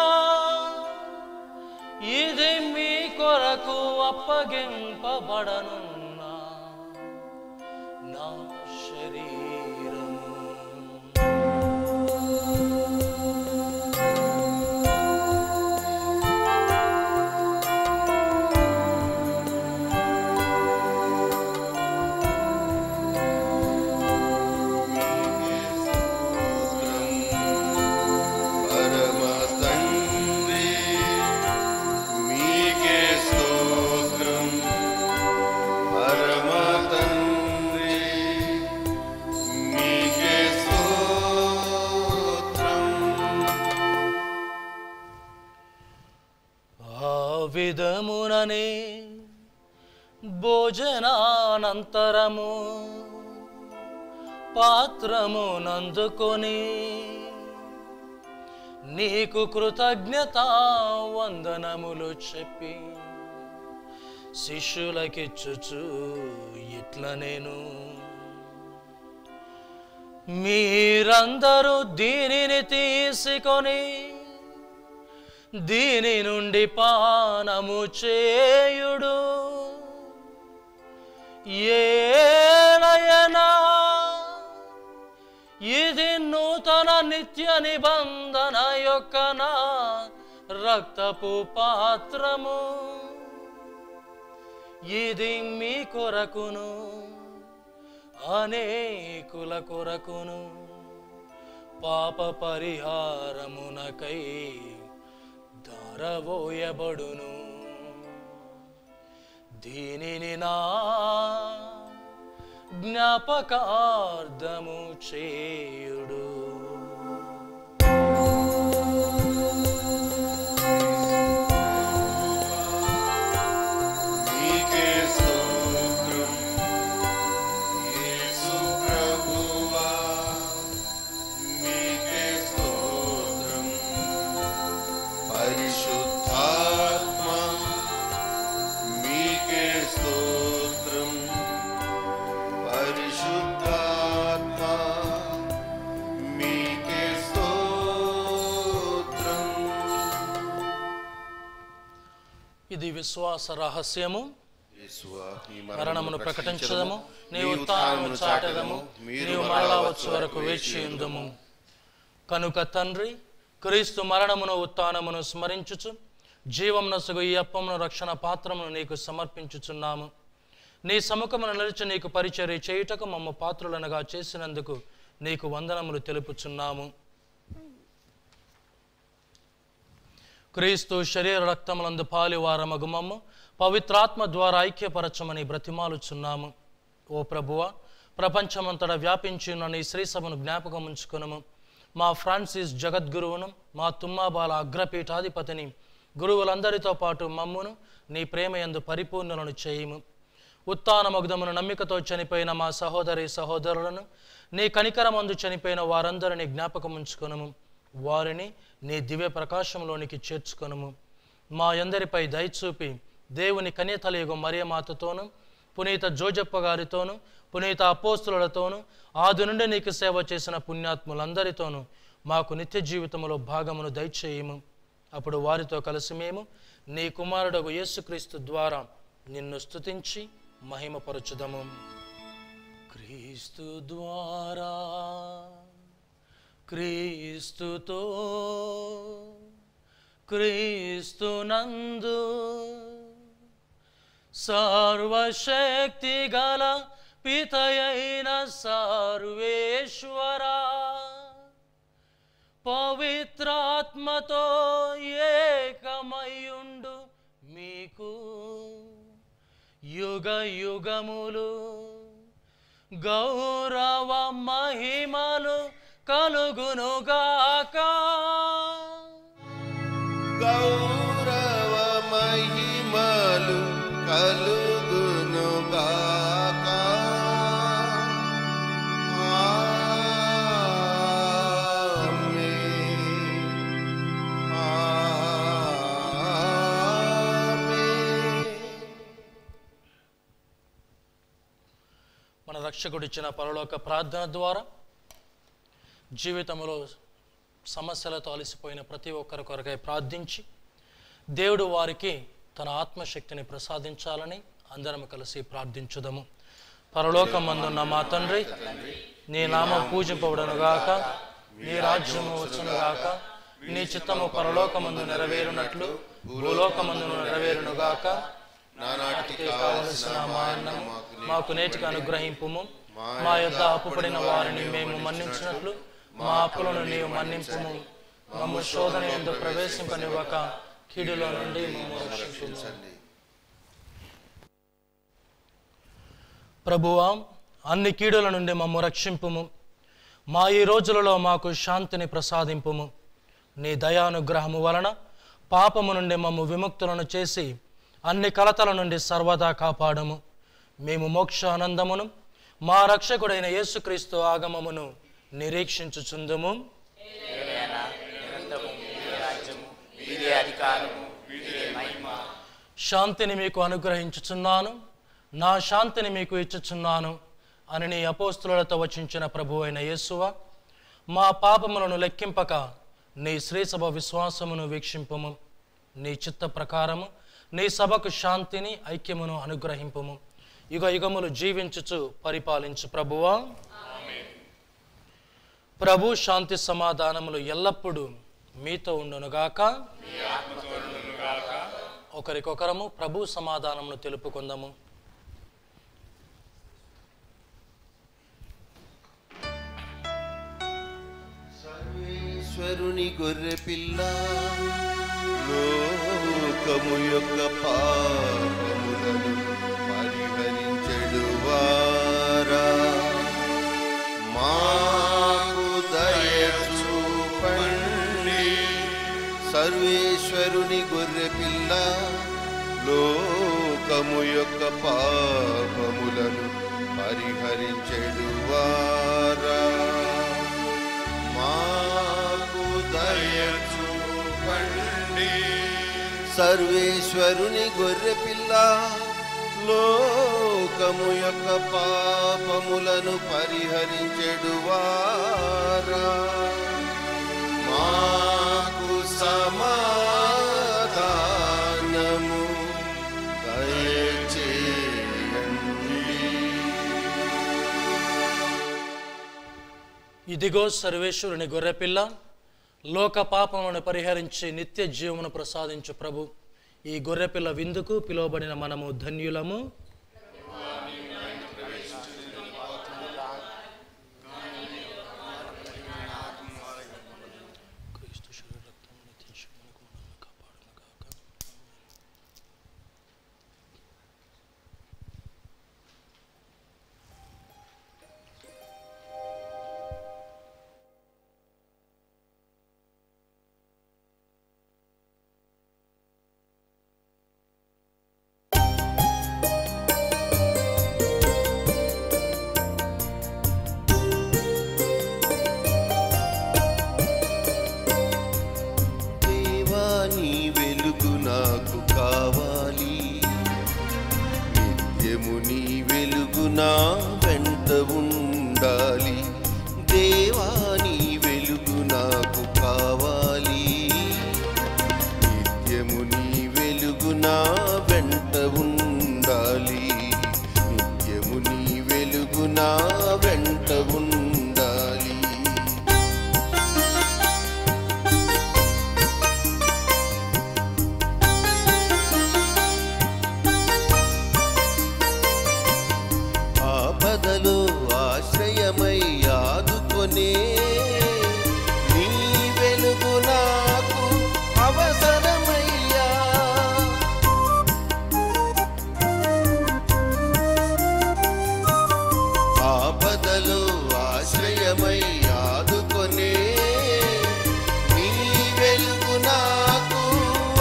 Speaker 3: ఇది మీ కొరకు అప్పగింపబడనున్న నా శరీరము. విధముననే భోజనానంతరము పాత్రమునందుకొని నీకు కృతజ్ఞతా వందనములు చెప్పి శిష్యులకిచ్చుచు ఇట్ల నేను, మీరందరూ దీనిని తీసుకొని దీని నుండి పానము చేయుడు. ఏలయనా ఇది నూతన నిత్య నిబంధన యొక్క నా రక్తపు పాత్రము. ఇది మీ కొరకును అనేకుల కొరకును పాప పరిహారమునకై ధారవోయబడును. దీనిని నా జ్ఞాపకార్థము చేయుడు. ఇది విశ్వాస రహస్యము. మరణమును ప్రకటించదము, నీ ఉత్థానమును చాటెదము, నీవు మరలా వచ్చు వరకు వేచి ఉందుము. కనుక తండ్రి, క్రీస్తు మరణమును ఉత్థానమును స్మరించుచు జీవమునసుగు ఈ అప్పమును రక్షణ పాత్రమును నీకు సమర్పించుచున్నాము. నీ సముఖమును నిలిచి నీకు పరిచర్య చేయుటకు మమ్మ పాత్రులనగా చేసినందుకు నీకు వందనములు తెలుపుచున్నాము. క్రీస్తు శరీర రక్తములందు పాలివారమగు మమ్ము పవిత్రాత్మ ద్వారా ఐక్యపరచమని బ్రతిమాలుచున్నాము. ఓ ప్రభువా, ప్రపంచమంతటా వ్యాపించి ఉన్న నీ శ్రీసభను జ్ఞాపకం ఉంచుకునము. మా ఫ్రాన్సిస్ జగద్గురువును, మా తుమ్మాబాల అగ్రపీఠాధిపతిని, గురువులందరితో పాటు మమ్మును నీ ప్రేమయందు పరిపూర్ణులను చేయుము. ఉత్థానమగ్ధమును నమ్మికతో చనిపోయిన మా సహోదరి సహోదరులను, నీ కనికరమందు చనిపోయిన వారందరినీ జ్ఞాపకం ఉంచుకొనుము. వారిని నీ దివ్య ప్రకాశంలోనికి చేర్చుకొనుము. మా అందరిపై దయచూపి దేవుని కన్యతలయగు మరియమాతతోనూ, పునీత జోజప్ప గారితోనూ, పునీత అపోస్తులతోనూ, ఆది నుండి నీకు సేవ చేసిన పుణ్యాత్ములందరితోనూ మాకు నిత్య జీవితములో భాగమును దయచేయము. అప్పుడు వారితో కలిసి మేము నీ కుమారుడగు యేసుక్రీస్తు ద్వారా నిన్ను స్తుతించి మహిమపరచుదము. క్రీస్తు ద్వారా, క్రీస్తుతో, క్రీస్తునందు సర్వశక్తి గల పితయైన సర్వేశ్వరా, పవిత్రాత్మతో ఏకమయుండు మీకు యుగ యుగములు గౌరవ మహిమలు కలుగునుగాక.
Speaker 2: గౌరవ మహిమలు కలుగునుగాక.
Speaker 3: మన రక్షకుడిచ్చిన పరలోక ప్రార్థన ద్వారా జీవితంలో సమస్యలతో అలసిపోయిన ప్రతి ఒక్కరి కొరకై ప్రార్థించి దేవుడు వారికి తన ఆత్మశక్తిని ప్రసాదించాలని అందరం కలిసి ప్రార్థించుదము. పరలోకమందున్న మా తండ్రి, నీ నామం పూజింపబడునుగాక, నీ రాజ్యము వచ్చునుగాక, నీ చిత్తము పరలోకమందు నెరవేరునట్లు భూలోకమందును నెరవేరునుగాక. నానాటికి కావలసిన మా అన్నం మాకు నేటికి అనుగ్రహింపుము. మా యొద్ద అప్పుపడిన వారిని మేము మన్నించినట్లు మా అప్పులను నీవు మన్నింపుము. మమ్ము శోధన యందు ప్రవేశింపనివ్వక కీడులో నుండి మమ్ము రక్షించండి. ప్రభువా, అన్ని కీడుల నుండి మమ్ము రక్షింపుము. మా ఈ రోజులలో మాకు శాంతిని ప్రసాదింపుము. నీ దయానుగ్రహము వలన పాపము నుండి మమ్ము విముక్తులను చేసి అన్ని కలతల నుండి సర్వదా కాపాడము. మేము మోక్ష ఆనందమును మా రక్షకుడైన యేసుక్రీస్తు ఆగమమును నిరీక్షించుచుందుము. శాంతిని మీకు అనుగ్రహించుచున్నాను, నా శాంతిని మీకు ఇచ్చుచున్నాను అని నీ అపోస్తులతో వచించిన ప్రభువు అయిన యేసువా, మా పాపములను లెక్కింపక నీ శ్రీసభ విశ్వాసమును వీక్షింపుము. నీ చిత్త ప్రకారము నీ సభకు శాంతిని ఐక్యమును అనుగ్రహింపుము. యుగ యుగములు జీవించుచు పరిపాలించు ప్రభువా. ప్రభు శాంతి సమాధానములు ఎల్లప్పుడూ మీతో ఉండునుగాక. ఒకరికొకరము ప్రభు సమాధానమును తెలుపుకుందాము.
Speaker 2: సర్వేశ్వరుని గొర్రె పిల్ల, లోకము యొక్క పాపములను సర్వేశ్వరుని గొర్రె పిల్ల లోకము యొక్క పాపములను పరిహరించెడువారా మాకు దయ చూపండి. సర్వేశ్వరుని గొర్రె పిల్ల లోకము యొక్క పాపములను పరిహరించెడువారా మాకు సమాధానము దయచేయండి.
Speaker 3: ఇదిగో సర్వేశ్వరుని గొర్రెపిల్ల, లోక పాపములను పరిహరించి నిత్య జీవమును ప్రసాదించు ప్రభు. ఈ గొర్రెపిల్ల విందుకు పిలువబడిన మనము ధన్యులము.
Speaker 2: నా వెంట ఉండాలి. దేవా నీ వెలుగు నాకు కావాలి. నిత్యము నీ వెలుగు నా వెంట ఉండాలి. నిత్యము నీ వెలుగు నా వెంట ఉండాలి. ఆపదలో ఆశ్రయమై ఆదుకొనే నీ వెలుగు నాకు అవసరమయ్యా. ఆపదలో ఆశ్రయమై ఆదుకొనే నీ వెలుగు నాకు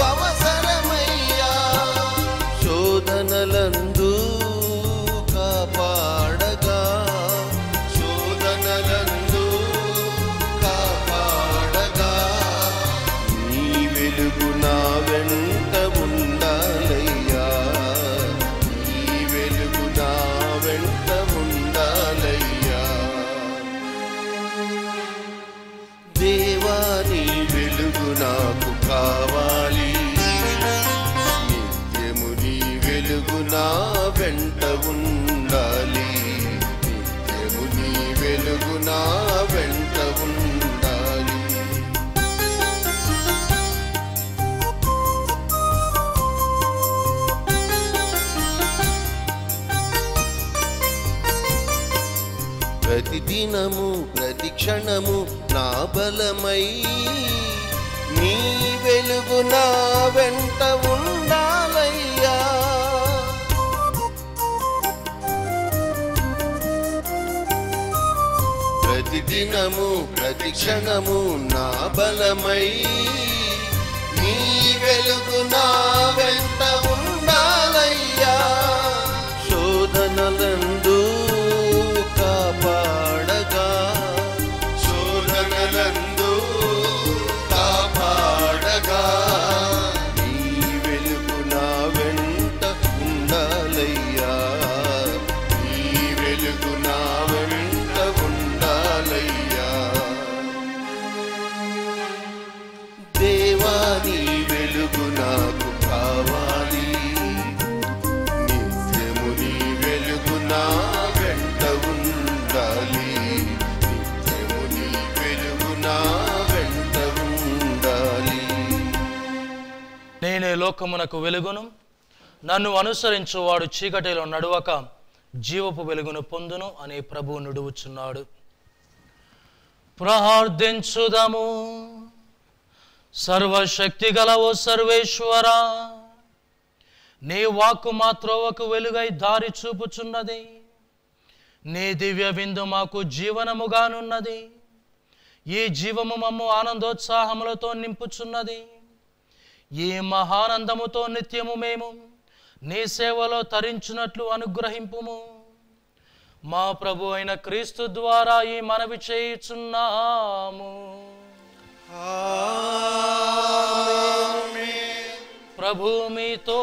Speaker 2: అవసరమయ్యా. శోధనలందు కాపాడగా శోధనలందు కాపాడగా నీ వెలుగు నా వెంట ఉండాలయ్యా. నీ వెలుగు నా వెంట ఉండాలయ్యా. దేవా నీ వెలుగు నాకు కావాలి. నిత్యము నీ వెలుగు నా వెంట ఉండాలి. నిత్యము నీ వెలుగు నా వెంట ఉండాలి. ప్రతిదినము ప్రతి క్షణము నా బలమై నీ వెలుగు నా వెంట ఉండాలయ్యా. ప్రతిదినము ప్రతి క్షణము నా బలమై నీ వెలుగు నా వెంట ఉండాలయ్యా. శోధనలందు కాపాడగా శోధనలందు కాపాడగా నీ వెలుగు నా వెంట ఉండాలయ్యా. నీ వెలుగు నా వెంట ఉండాలయ్యా. దేవా నీ వెలుగు నాకు కావాలి. నిత్యము నీ వెలుగు నా వెంట ఉండాలి. నిత్యము నీ వెలుగు నా వెంట ఉండాలి.
Speaker 3: నేనే లోకమునకు వెలుగును, నన్ను అనుసరించువాడు చీకటిలో నడువక జీవపు వెలుగును పొందును అని ప్రభువు నుడువుచున్నాడు. ప్రార్థించుదాము. సర్వశక్తి గలవో సర్వేశ్వరా, నీ వాక్కు మా త్రోవకు వెలుగై దారి చూపుచున్నది. నీ దివ్య విందు మాకు జీవనముగానున్నది. ఈ జీవము మమ్ము ఆనందోత్సాహములతో నింపుచున్నది. ఈ మహానందముతో నిత్యము మేము నీ సేవలో తరించినట్లు అనుగ్రహింపుము. మా ప్రభు అయిన క్రీస్తు ద్వారా ఈ మనవి చేయుచున్నాము. ప్రభు మీతో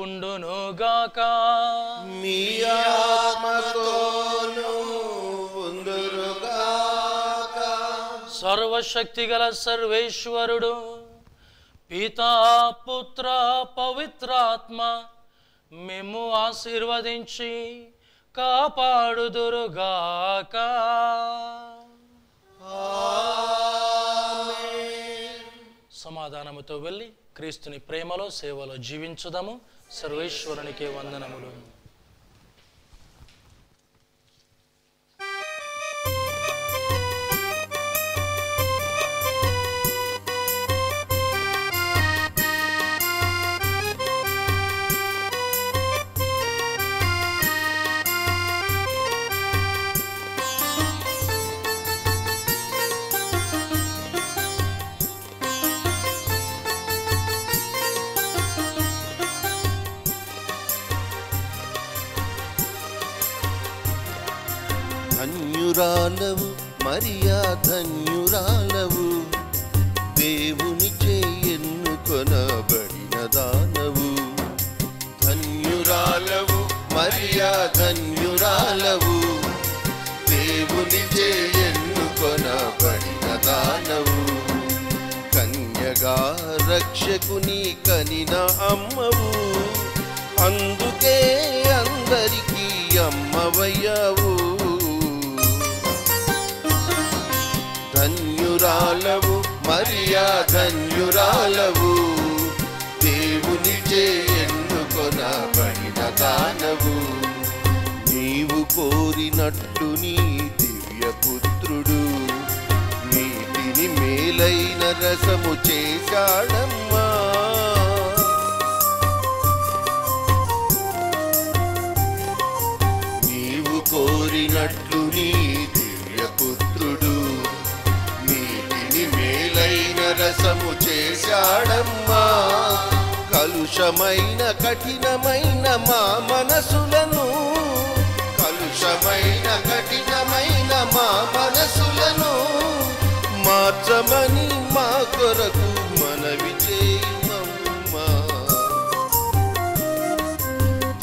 Speaker 3: ఉండునుగాక.
Speaker 2: మీ ఆత్మతోను ఉండునుగాక.
Speaker 3: సర్వశక్తిగల సర్వేశ్వరుడు పితా పుత్ర పవిత్రాత్మ మేము ఆశీర్వదించి కాపాడుదురుగాక. సమాధానముతో వెళ్ళి క్రీస్తుని ప్రేమలో సేవలో జీవించుదాము. సర్వేశ్వరునికే వందనములు.
Speaker 2: ధన్యురాలవు మరియా ధన్యురాలవు, దేవునిచే ఎన్నుకొనబడిన దానవు. ధన్యురాలవు మరియా ధన్యురాలవు, దేవునిచే ఎన్నుకొనబడిన దానవు. కన్యగా రక్షకుని కనిన అమ్మవు, అందుకే అందరికీ అమ్మవయ్యావు. ధన్యురాలవు మరియా ధన్యురాలవు, దేవునిచే ఎన్నుకొనబడిన దానవు. నీవు కోరినట్టు నీ దివ్య పుత్రుడు నీటిని మేలైన రసము చేశాడమ్మా. నీవు కోరినట్లు నీ దివ్య పుత్రుడు నీటిని మేలైన రసము చేశాడమ్మా. కలుషమైన కఠినమైన మా మనసులను, కలుషమైన కఠినమైన మా మనసులను మార్చమని మా కొరకు మనవి చేయమమ్మా.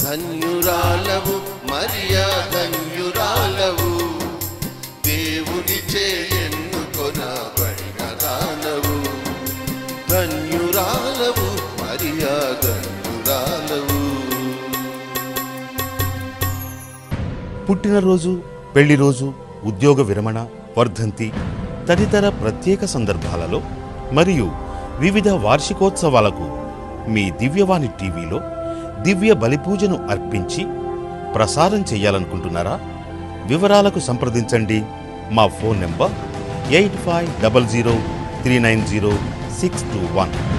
Speaker 2: ధన్యురాలవు మరియా ధన్యురాలవు, దేవునిచే ఎన్నుకొనబడిన దానవు. ధన్యురాలవు మరియా ధన్యురాలవు.
Speaker 1: పుట్టినరోజు, పెళ్లి రోజు, ఉద్యోగ విరమణ, వర్ధంతి తదితర ప్రత్యేక సందర్భాలలో మరియు వివిధ వార్షికోత్సవాలకు మీ దివ్యవాణి టీవీలో దివ్య బలిపూజను అర్పించి ప్రసారం చేయాలనుకుంటున్నారా? వివరాలకు సంప్రదించండి. మా ఫోన్ నెంబర్ 8500390621.